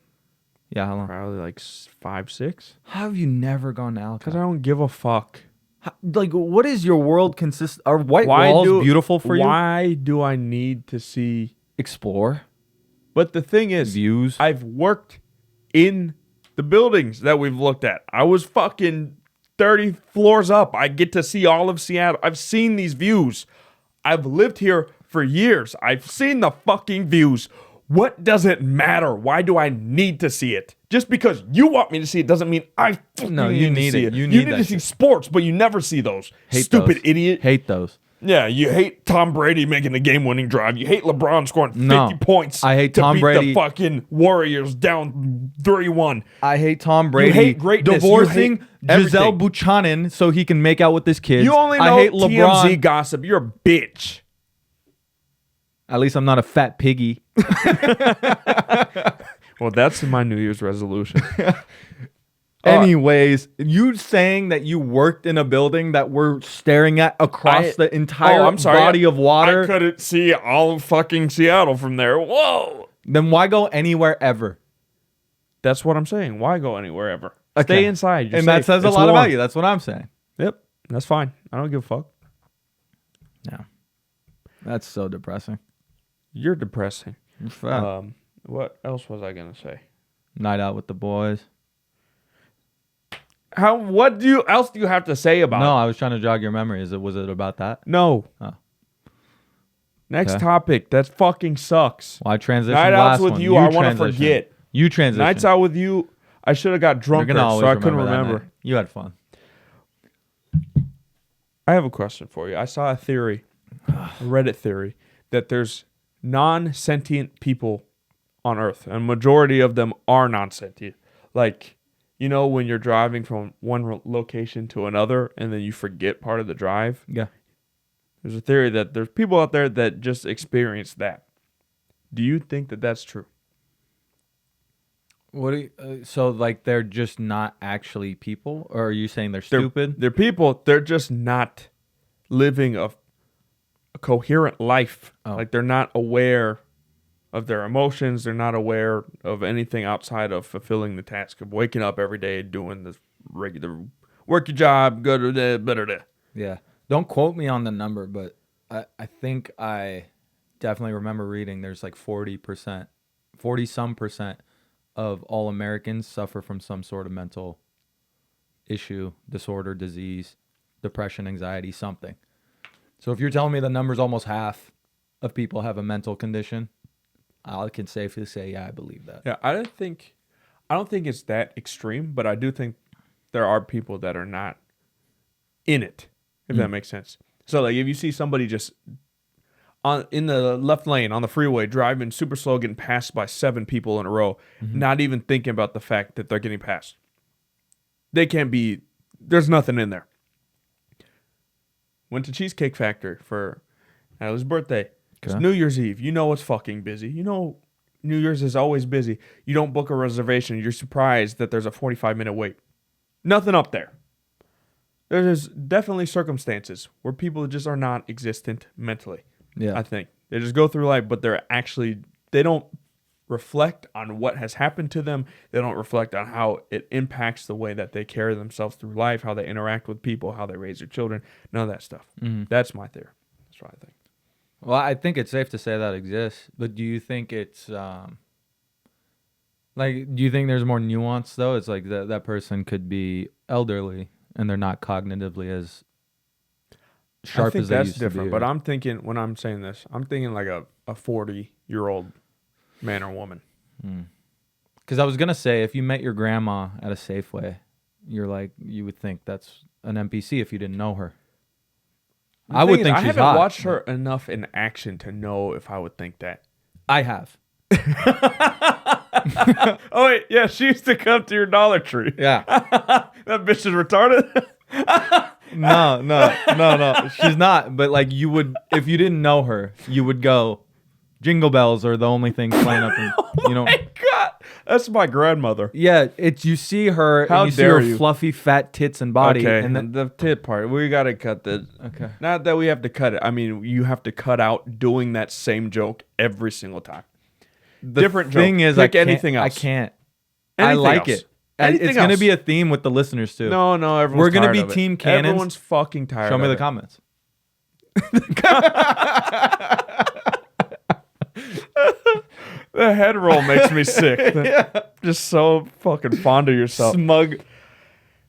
Yeah, how long? probably like 5, 6. How have you never gone to Alki? Because I don't give a fuck. Like, what is your world consist? Are white Why walls beautiful for you? Why do I need to see? Explore But the thing is, views. I've worked in the buildings that we've looked at. I was fucking 30 floors up. I get to see all of Seattle. I've seen these views. I've lived here for years. I've seen the fucking views. What does it matter? Why do I need to see it? Just because you want me to see it doesn't mean I fucking No, you need need to see it. it. You You need need that to see shit. sports, but you never see those. Hate Stupid those. idiot. Hate those. Yeah, you hate Tom Brady making the game-winning drive. You hate LeBron scoring 50 No, points. I hate to Tom beat Brady. the fucking Warriors down 3-1. I hate Tom Brady. hate greatness. You Divorcing hate Giselle everything. Buchanan so he can make out with his kids. You only I know hate TMZ LeBron. gossip. You're a bitch. At least I'm not a fat piggy. Well, that's my New Year's resolution. Anyways, you saying that you worked in a building that we're staring at across the entire body of water, I couldn't see all of fucking Seattle from there. Whoa. then why go anywhere ever? That's what I'm saying. Why go anywhere ever? Okay. Stay inside. You're And that safe. says a It's lot warm. about you. That's what I'm saying. Yep. That's fine. I don't give a fuck. Yeah. That's so depressing. You're depressing. You're fat. What else was I going to say? Night out with the boys. What else do you have to say about No, it? I was trying to jog your memory. Was it about that? No. Oh. Next Okay. topic. That fucking sucks. Well, I transitioned Night last outs with one. you, I want to transitioned. forget. You transitioned. Nights out with you, I should have got You're drunker, gonna always so I couldn't that remember. night. You had fun. I have a question for you. I saw a theory, a Reddit theory, that there's non-sentient people on Earth, and majority of them are non-sentient. Like, you know, when you're driving from one location to another, and then you forget part of the drive. Yeah. There's a theory that there's people out there that just experience that. Do you think that that's true? What do you, so like they're just not actually people, or are you saying they're stupid? They're people. They're just not living a coherent life. Oh. Like they're not aware of their emotions. They're not aware of anything outside of fulfilling the task of waking up every day, doing the regular work your job, go to the better. Yeah. Don't quote me on the number, but I think I definitely remember reading there's like 40%, 40 some percent of all Americans suffer from some sort of mental issue, disorder, disease, depression, anxiety, something. So if you're telling me the number's almost half of people have a mental condition, I can safely say, yeah, I believe that. Yeah, I don't think it's that extreme, but I do think there are people that are not in it, if that makes sense. So like if you see somebody just in the left lane on the freeway driving super slow, getting passed by 7 people in a row, not even thinking about the fact that they're getting passed. They can't be, there's nothing in there. Went to Cheesecake Factory for Allie's birthday. It's Okay. New Year's Eve. You know it's fucking busy. You know New Year's is always busy. You don't book a reservation. You're surprised that there's a 45-minute wait. Nothing up there. There's definitely circumstances where people just are not existent mentally. Yeah. I think they just go through life, but they don't reflect on what has happened to them. They don't reflect on how it impacts the way that they carry themselves through life, how they interact with people, how they raise their children. None of that stuff. That's my theory. That's what I think. Well, I think it's safe to say that exists, but do you think it's like, do you think there's more nuance though? It's like that person could be elderly and they're not cognitively as sharp I think as they that's used different, to be. but I'm thinking when I'm saying this, I'm thinking like a 40-year-old man or woman. Because I was gonna say, if you met your grandma at a Safeway, you would think that's an NPC if you didn't know her. I would think I she's haven't hot. watched her enough in action to know if I would think that. I have. Oh wait, yeah, she used to come to your Dollar Tree. Yeah. That bitch is retarded. No. She's not. But like you would, if you didn't know her, you would go, Jingle Bells are the only things playing up. In, you know. Oh my God, that's my grandmother. Yeah, it's you see her. How and you dare see her you. fluffy, fat tits and body. Okay, And then, the tit part, we gotta cut the. okay. Not that we have to cut it. I mean, you have to cut out doing that same joke every single time. The Different thing joke. is, I Pick can't, anything else. I can't. Anything I like else. it. Anything It's gonna else. be a theme with the listeners too. No, everyone's We're gonna tired be of it. team cannons. Everyone's fucking tired. Show me of the it. comments. The head roll makes me sick. Just so fucking fond of yourself. Smug.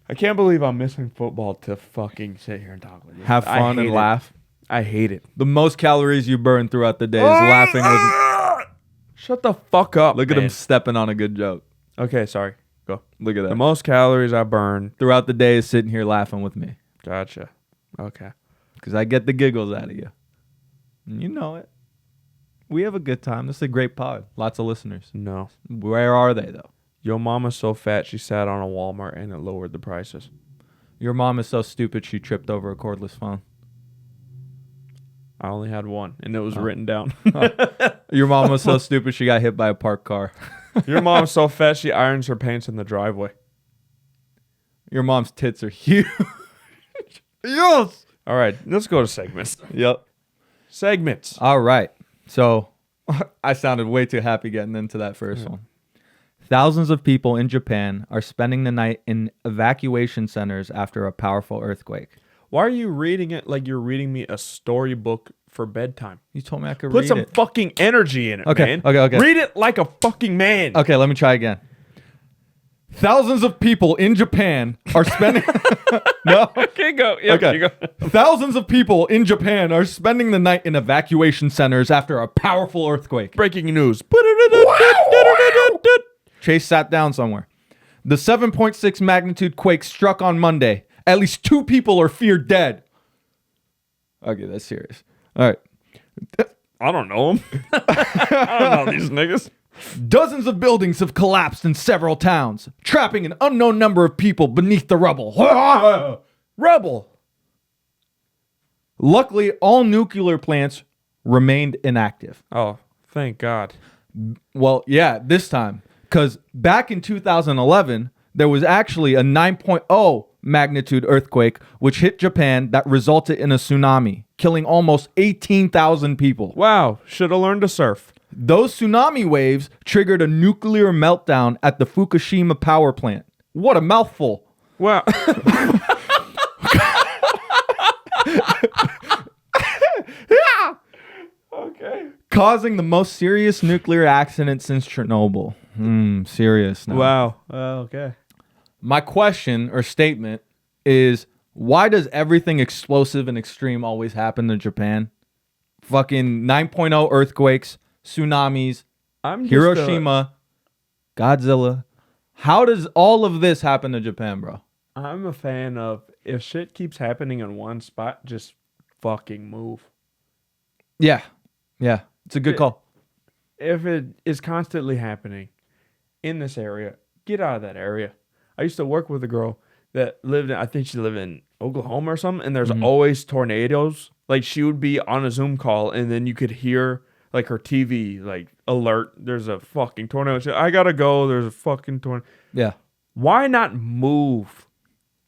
I can't believe I'm missing football to fucking sit here and talk with you. Have I fun hate and it. laugh. I hate it. The most calories you burn throughout the day is laughing with. Shut the fuck up. Look at man. him stepping on a good joke. Okay, sorry. Go. Look at The that. most calories I burn. Throughout the day is sitting here laughing with me Gotcha. Okay. because I get the giggles out of you. And you know it. We have a good time. This is a great pod. Lots of listeners. No. Where are they though? Your mama's so fat she sat on a Walmart and it lowered the prices. Your mom is so stupid she tripped over a cordless phone. I only had one, and it was written down. Your mom was so stupid she got hit by a parked car. Your mom's so fat she irons her pants in the driveway. Your mom's tits are huge. Yes. All right, let's go to segments. Yep. Segments. All right. So I sounded way too happy getting into that first one. Thousands of people in Japan are spending the night in evacuation centers after a powerful earthquake. Why are you reading it like you're reading me a storybook for bedtime? You told me I could Put read some it. fucking energy in it, Okay, man. okay. Read it like a fucking man. Okay, let me try again. Thousands of people in Japan are spending. No. Okay, go. Yeah, Okay. you go. Thousands of people in Japan are spending the night in evacuation centers after a powerful earthquake. Breaking news. Chase sat down somewhere. The 7.6 magnitude quake struck on Monday. At least 2 people are feared dead. Okay, that's serious. All right. I don't know him. I don't know these niggas. Dozens of buildings have collapsed in several towns, trapping an unknown number of people beneath the rubble. Rebel. Luckily, all nuclear plants remained inactive. Oh, thank God. Well, yeah, this time. Because back in 2011, there was actually a 9.0 magnitude earthquake which hit Japan that resulted in a tsunami, killing almost 18,000 people. Wow, should have learned to surf. Those tsunami waves triggered a nuclear meltdown at the Fukushima power plant. What a mouthful. Wow. Okay. Causing the most serious nuclear accident since Chernobyl. Serious now. Wow. Okay. My question or statement is, why does everything explosive and extreme always happen to Japan? Fucking 9.0 earthquakes, tsunamis, Hiroshima, Godzilla. How does all of this happen to Japan, bro? I'm a fan of, if shit keeps happening in one spot, just fucking move. Yeah. Yeah. It's a good call. If it is constantly happening in this area, get out of that area. I used to work with a girl that lived in, I think she lived in Oklahoma or something, and there's always tornadoes. Like, she would be on a Zoom call, and then you could hear, like, her TV, like, alert, there's a fucking tornado. She, I gotta go, there's a fucking tornado. Yeah. Why not move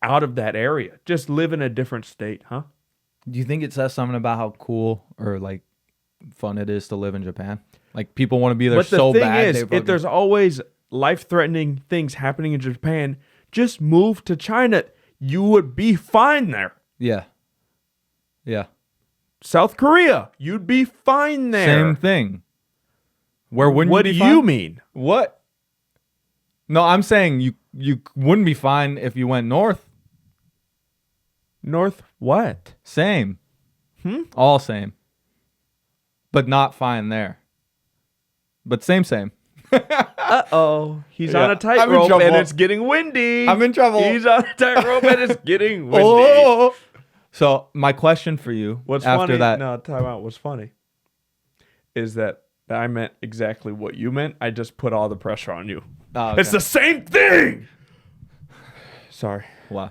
out of that area? Just live in a different state, huh? Do you think it says something about how cool or, like, fun it is to live in Japan? Like, people want to be there so bad. But the thing is, if there's always life-threatening things happening in Japan, just move to China. You would be fine there. Yeah. Yeah. South Korea, you'd be fine there. Same thing. Where wouldn't what you be do fine? you mean? What? No, I'm saying you wouldn't be fine if you went north. North what? Same. All same. But not fine there. But same. Uh-oh. He's Yeah. on a I'm in tightrope trouble. and it's getting windy. I'm in trouble. He's on a tightrope and it's getting windy. Oh. So my question for you What's after funny? that. No, time out. What's funny is that I meant exactly what you meant. I just put all the pressure on you. Oh, okay. It's the same thing. Sorry. Wow.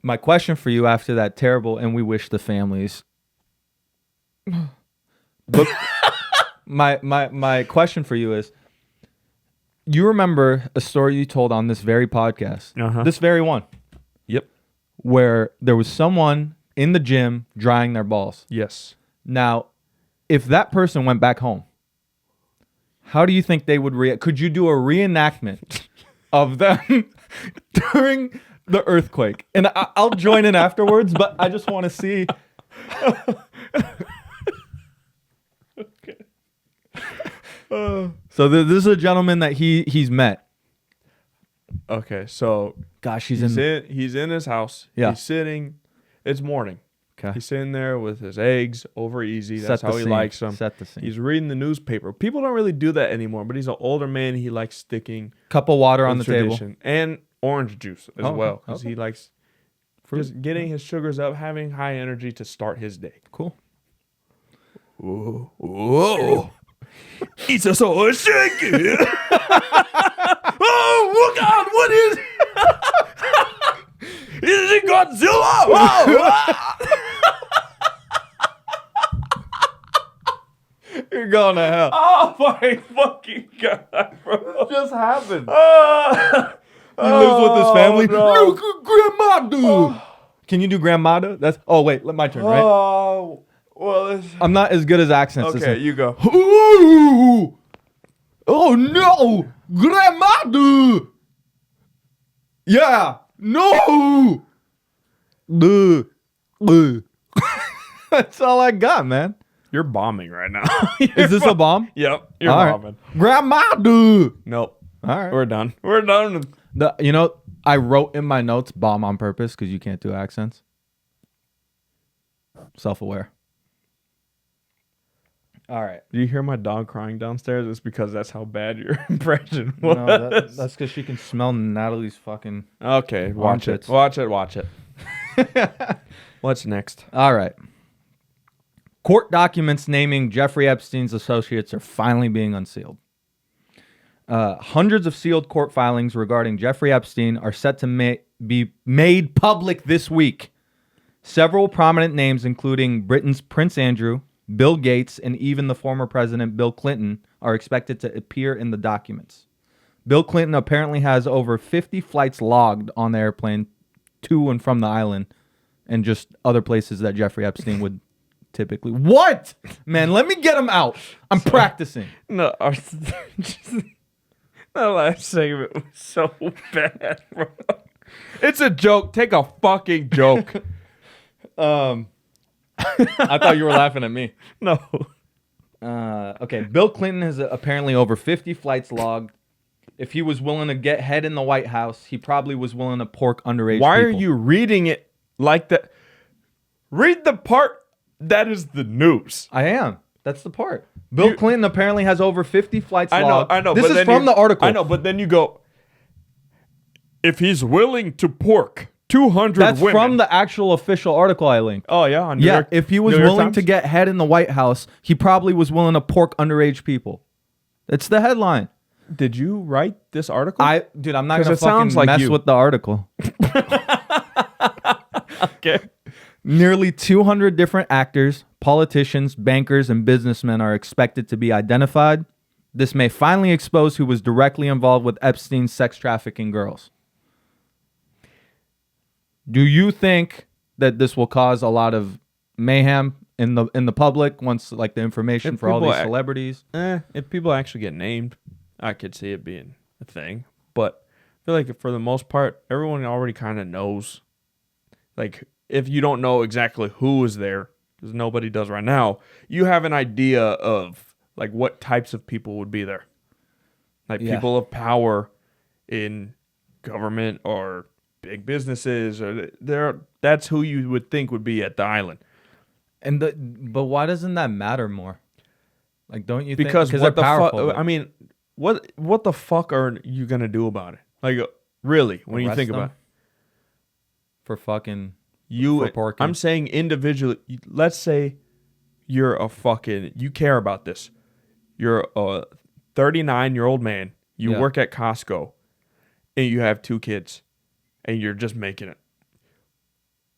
My question for you after that terrible, and we wish the families. But my question for you is, you remember a story you told on this very podcast, Uh-huh. this very one, Yep. where there was someone in the gym drying their balls. Yes. Now, if that person went back home, how do you think they would react? Could you do a reenactment of them during the earthquake? And I'll join in afterwards, but I just want to see. So this is a gentleman that he's met. Okay, so Gosh, he's in his house. Yeah. He's sitting. It's morning. Okay. He's sitting there with his eggs over easy. That's Set how the he scene. likes them. Set the scene. He's reading the newspaper. People don't really do that anymore, but he's an older man. He likes sticking Cup of water on the with table. tradition. And orange juice as Oh, well, because okay. he likes just getting his sugars up, having high energy to start his day. Cool. Whoa. It's a so shaky. Oh, look out. What is it? Is it Godzilla? Oh, You're going to hell. oh my fucking God, bro. What just happened? He He lives with his family. No. Look at grandmother. Can you do grandmother? That's. Oh wait, my turn, right? Oh, well, I'm not as good as accents. as okay, him. you go. Ooh! Oh no, grandmother. Yeah, no. That's all I got, man. You're bombing right now. Is this a bomb? Yep, you're All right. bombing. Grandmother. Nope. All right. We're done. We're done. I wrote in my notes bomb on purpose because you can't do accents. Self-aware. All right. Do you hear my dog crying downstairs? It's because that's how bad your impression was. No, that's because she can smell Natalie's fucking... Okay, watch it. Armpits. Watch it. What's next? All right. Court documents naming Jeffrey Epstein's associates are finally being unsealed. Hundreds of sealed court filings regarding Jeffrey Epstein are set to be made public this week. Several prominent names, including Britain's Prince Andrew, Bill Gates, and even the former president Bill Clinton, are expected to appear in the documents. Bill Clinton apparently has over 50 flights logged on the airplane to and from the island, and just other places that Jeffrey Epstein would typically... What? Man, let me get him out. I'm practicing. No, that last segment was so bad, bro. It's a joke. Take a fucking joke. I thought you were laughing at me. No. Okay, Bill Clinton has apparently over 50 flights logged. If he was willing to get head in the White House, he probably was willing to pork underage Why people. are you reading it like that? Read the part that is the news. I am. That's the part. Bill Clinton apparently has over 50 flights logged. I know. This is from the article. I know, but then you go, if he's willing to pork 200 That's women. from the actual official article I linked. Oh, yeah? On Yeah, if he was New York willing Times? to get head in the White House, he probably was willing to pork underage people. It's the headline. Did you write this article? Dude, I'm not going to it sounds fucking like mess you. with the article. Okay. Nearly 200 different actors, politicians, bankers, and businessmen are expected to be identified. This may finally expose who was directly involved with Epstein's sex trafficking girls. Do you think that this will cause a lot of mayhem in the public once like the information for all these celebrities? If people actually get named, I could see it being a thing. But I feel like for the most part, everyone already kind of knows. Like, if you don't know exactly who is there, because nobody does right now, you have an idea of like what types of people would be there. Like people of power in government or big businesses, or that's who you would think would be at the island. But why doesn't that matter more? Like, don't you because think? What the powerful, fuck? I mean, what the fuck are you gonna do about it? Like, really, when you think about it, for fucking for porking. I'm saying individually. Let's say you're you care about this. You're a 39-year-old man. You work at Costco, and you have 2 kids, and you're just making it.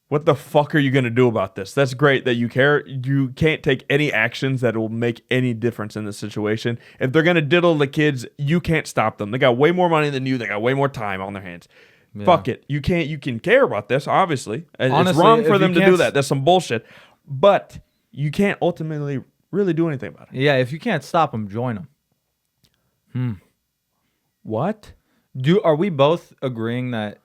What the fuck are you going to do about this? That's great that you care. You can't take any actions that will make any difference in the situation. If they're going to diddle the kids, you can't stop them. They got way more money than you. They got way more time on their hands. Yeah. Fuck it. You can care about this, obviously. Honestly, it's wrong for them to do that. That's some bullshit. But you can't ultimately really do anything about it. Yeah, if you can't stop them, join them. What? Are we both agreeing that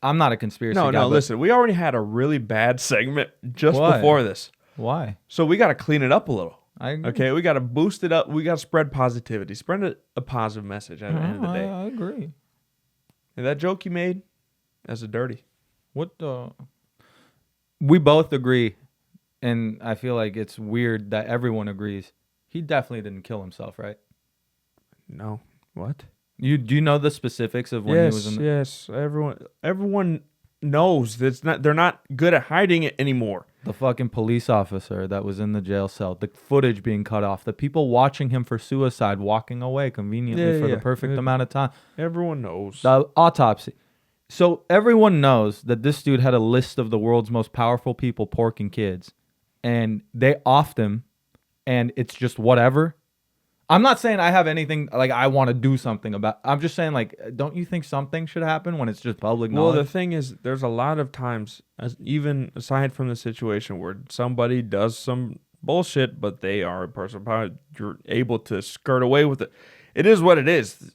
I'm not a conspiracy guy? No, listen. We already had a really bad segment just before this. Why? So we got to clean it up a little. I agree. Okay, we got to boost it up. We got to spread positivity. Spread a positive message at the end of the day. I agree. And that joke you made, that's a dirty. We both agree, and I feel like it's weird that everyone agrees. He definitely didn't kill himself, right? No. What? Do you know the specifics of when he was in the... Yes, everyone knows that they're not good at hiding it anymore. The fucking police officer that was in the jail cell, the footage being cut off, the people watching him for suicide, walking away conveniently for the perfect amount of time. Everyone knows. The autopsy. So everyone knows that this dude had a list of the world's most powerful people porking kids, and they offed him, and it's just whatever. I'm not saying I have anything, like, I want to do something about. I'm just saying, like, don't you think something should happen when it's just public knowledge? Well, the thing is, there's a lot of times, even aside from the situation where somebody does some bullshit, but they are a person of power, you're able to skirt away with it. It is what it is.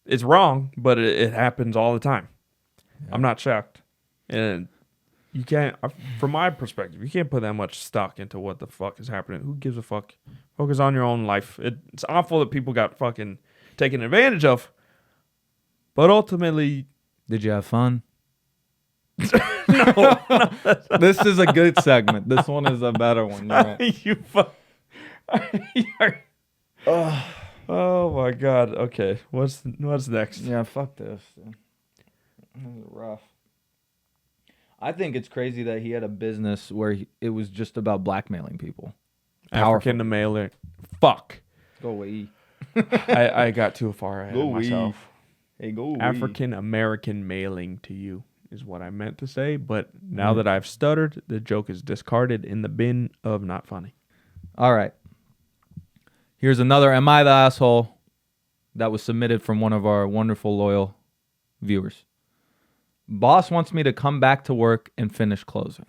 It's wrong, but it happens all the time. Yeah. I'm not shocked. And you can't, from my perspective, you can't put that much stock into what the fuck is happening. Who gives a fuck? Focus on your own life. It's awful that people got fucking taken advantage of. But ultimately, Did you have fun? no. This is a good segment. This one is a better one. You're right. You Oh my God. Okay. What's next? Yeah, fuck this. This is rough. I think it's crazy that he had a business where it was just about blackmailing people. African American. Fuck. Go away. I got too far ahead of myself. Hey, go away. African American mailing to you is what I meant to say, but now that I've stuttered, the joke is discarded in the bin of not funny. All right. Here's another Am I the Asshole that was submitted from one of our wonderful, loyal viewers. Boss wants me to come back to work and finish closing.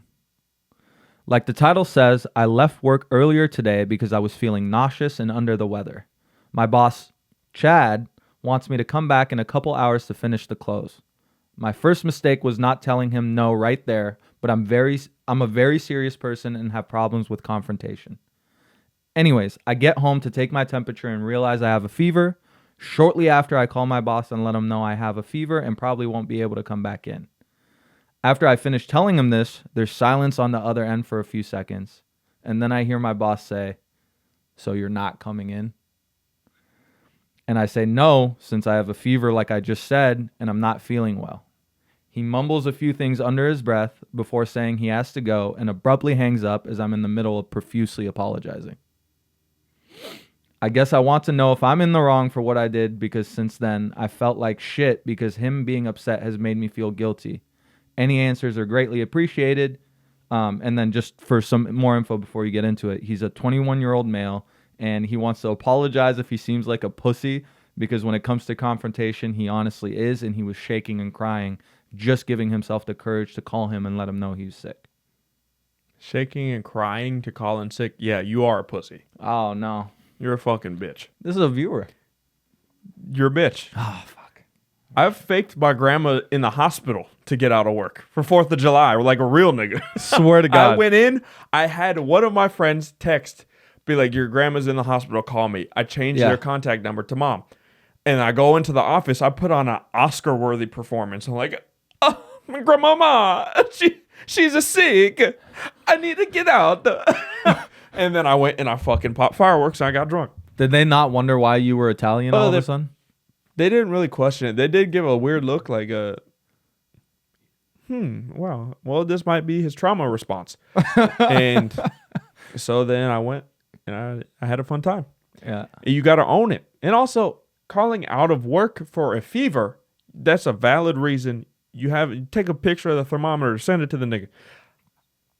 Like the title says, I left work earlier today because I was feeling nauseous and under the weather. My boss, Chad, wants me to come back in a couple hours to finish the close. My first mistake was not telling him no right there, but I'm a very serious person and have problems with confrontation. Anyways, I get home to take my temperature and realize I have a fever. Shortly after, I call my boss and let him know I have a fever and probably won't be able to come back in. After I finish telling him this, there's silence on the other end for a few seconds. And then I hear my boss say, "So you're not coming in?" And I say no, since I have a fever like I just said, and I'm not feeling well. He mumbles a few things under his breath before saying he has to go and abruptly hangs up as I'm in the middle of profusely apologizing. I guess I want to know if I'm in the wrong for what I did, because since then I felt like shit because him being upset has made me feel guilty. Any answers are greatly appreciated. And then just for some more info before you get into it, he's a 21-year-old male and he wants to apologize if he seems like a pussy, because when it comes to confrontation, he honestly is, and he was shaking and crying, just giving himself the courage to call him and let him know he was sick. Shaking and crying to call in sick? Yeah, you are a pussy. Oh, no. You're a fucking bitch. This is a viewer. You're a bitch. Oh, fuck. I've faked my grandma in the hospital to get out of work for 4th of July, like a real nigga. Swear to God. I went in, I had one of my friends text, be like, your grandma's in the hospital, call me. I changed their contact number to mom. And I go into the office, I put on an Oscar-worthy performance. I'm like, oh, my grandmama, she's a sick. I need to get out. And then I went and I fucking popped fireworks and I got drunk. Did they not wonder why you were Italian all of a sudden? They didn't really question it. They did give a weird look like wow. Well, this might be his trauma response. And so then I went and I had a fun time. Yeah. You got to own it. And also, calling out of work for a fever, that's a valid reason. You take a picture of the thermometer, send it to the nigga.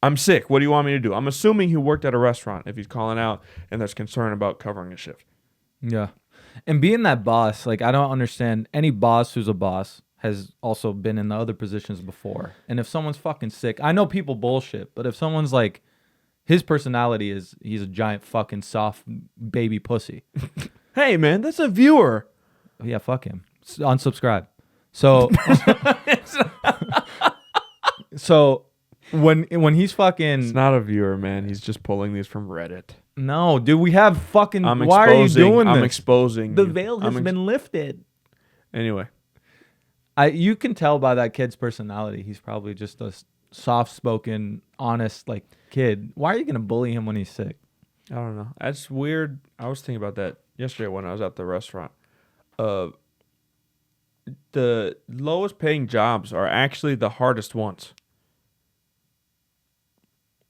I'm sick. What do you want me to do? I'm assuming he worked at a restaurant if he's calling out and there's concern about covering a shift. Yeah. And being that boss, like, I don't understand. Any boss who's a boss has also been in the other positions before. And if someone's fucking sick, I know people bullshit, but if someone's like, his personality is he's a giant fucking soft baby pussy. Hey, man, that's a viewer. Yeah, fuck him. Unsubscribe. So, so when he's fucking... It's not a viewer, man. He's just pulling these from Reddit. No, dude, we have fucking... Why are you doing this? I'm exposing The you. veil has been lifted. Anyway. You can tell by that kid's personality. He's probably just a soft-spoken, honest, like, kid. Why are you going to bully him when he's sick? I don't know. That's weird. I was thinking about that yesterday when I was at the restaurant. The lowest paying jobs are actually the hardest ones.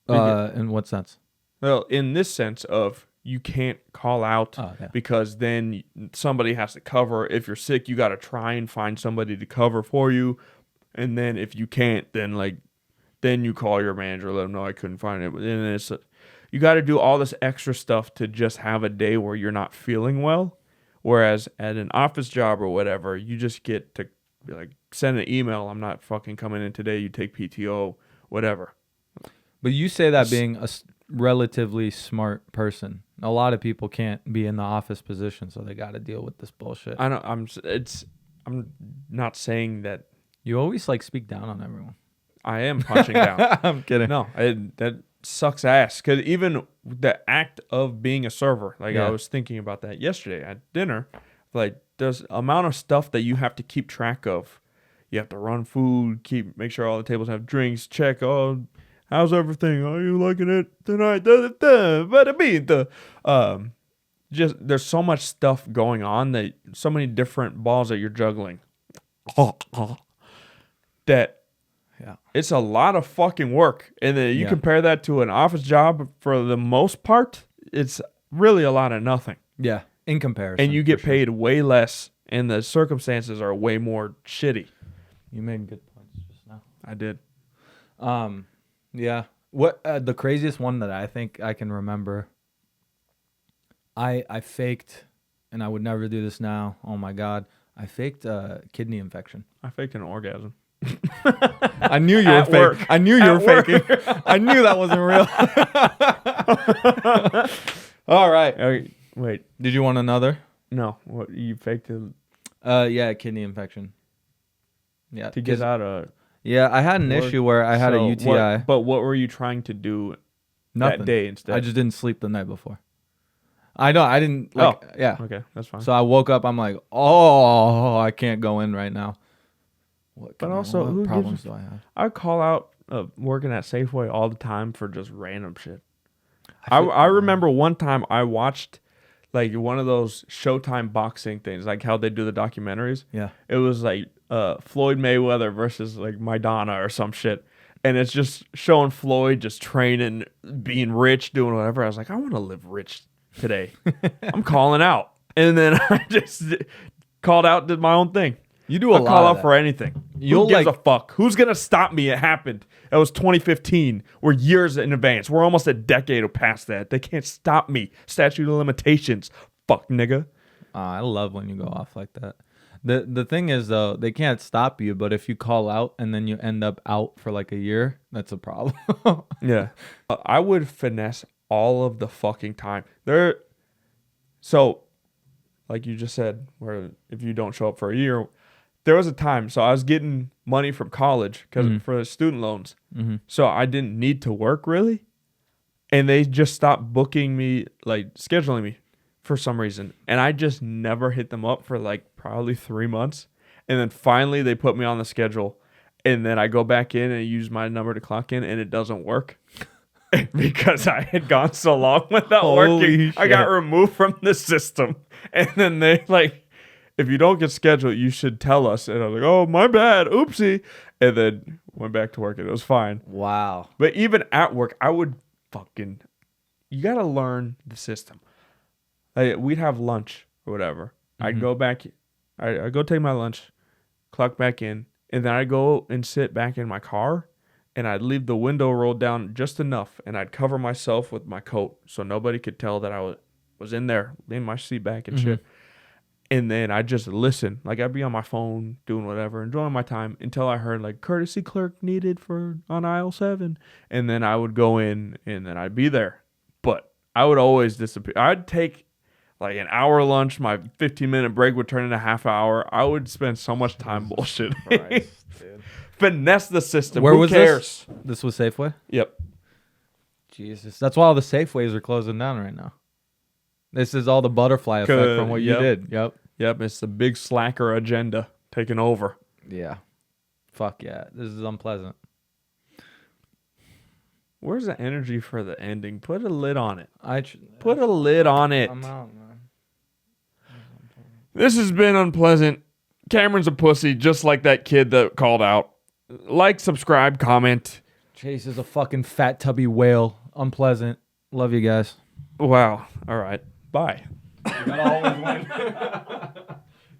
In what sense? Well, in this sense of you can't call out because then somebody has to cover. If you're sick, you got to try and find somebody to cover for you. And then if you can't, then you call your manager, let them know I couldn't find it. But then you got to do all this extra stuff to just have a day where you're not feeling well. Whereas at an office job or whatever, you just get to be like, send an email. I'm not fucking coming in today. You take PTO, whatever. But you say that being a relatively smart person. A lot of people can't be in the office position, so they got to deal with this bullshit. I know. I'm not saying that. You always like speak down on everyone. I am punching down. I'm kidding. No, that sucks ass. Because even the act of being a server, like I was thinking about that yesterday at dinner, like there's amount of stuff that you have to keep track of. You have to run food, make sure all the tables have drinks, check, oh, how's everything? Are you liking it tonight? Just there's so much stuff going on, that so many different balls that you're juggling. That Yeah. it's a lot of fucking work. And then you compare that to an office job, for the most part, it's really a lot of nothing. Yeah. In comparison. And you get paid way less, and the circumstances are way more shitty. You made good points just now. I did. Yeah. What the craziest one that I think I can remember, I faked, and I would never do this now. Oh my God. I faked a kidney infection. I faked an orgasm. I knew you were faking. I knew you were faking. I knew that wasn't real. All right. Okay, wait. Did you want another? No. What, you faked it Yeah, kidney infection. Yeah. to get out of... Yeah, I had an issue where I had a UTI. What were you trying to do Nothing. that day instead? I just didn't sleep the night before. I didn't like. Oh. Yeah. Okay, that's fine. So I woke up. I'm like, oh, I can't go in right now. What who problems gives do I have? I call out working at Safeway all the time for just random shit. I remember one time I watched like one of those Showtime boxing things, like how they do the documentaries. Yeah. It was like Floyd Mayweather versus like Maidana or some shit. And it's just showing Floyd just training, being rich, doing whatever. I was like, I want to live rich today. I'm calling out. And then I just called out, did my own thing. You do a lot. Call of out that. for anything. You'll Who gives like- a fuck? Who's gonna stop me? It happened. It was 2015. We're years in advance. We're almost a decade past that. They can't stop me. Statute of limitations. Fuck, nigga. I love when you go off like that. The thing is though, they can't stop you, but if you call out and then you end up out for like a year, that's a problem. Yeah. I would finesse all of the fucking time. So, like you just said, where if you don't show up for a year, there was a time. So I was getting money from college for the student loans. Mm-hmm. So I didn't need to work really. And they just stopped booking me, like scheduling me for some reason. And I just never hit them up for like probably 3 months. And then finally they put me on the schedule. And then I go back in and use my number to clock in, and it doesn't work. Because I had gone so long without Holy working. shit. I got removed from the system. And then they like, if you don't get scheduled, you should tell us. And I was like, oh, my bad. Oopsie. And then went back to work and it was fine. Wow. But even at work, I would you got to learn the system. Like, we'd have lunch or whatever. I'd go back. I'd go take my lunch, clock back in. And then I'd go and sit back in my car. And I'd leave the window rolled down just enough. And I'd cover myself with my coat so nobody could tell that I was in there, leaning my seat back and shit. And then I'd just listen. Like, I'd be on my phone doing whatever, enjoying my time until I heard, like, courtesy clerk needed on aisle 7. And then I would go in and then I'd be there. But I would always disappear. I'd take, like, an hour lunch. My 15-minute break would turn into a half hour. I would spend so much time bullshit. Christ, dude. Finesse the system. Where Who was cares? this? This was Safeway? Yep. Jesus. That's why all the Safeways are closing down right now. This is all the butterfly effect from what you did. Yep. Yep. It's the big slacker agenda taking over. Yeah. Fuck yeah. This is unpleasant. Where's the energy for the ending? Put a lid on it. Put a lid on it. I'm out, man. This has been unpleasant. Cameron's a pussy, just like that kid that called out. Like, subscribe, comment. Chase is a fucking fat tubby whale. Unpleasant. Love you guys. Wow. All right. Bye. You gotta always win.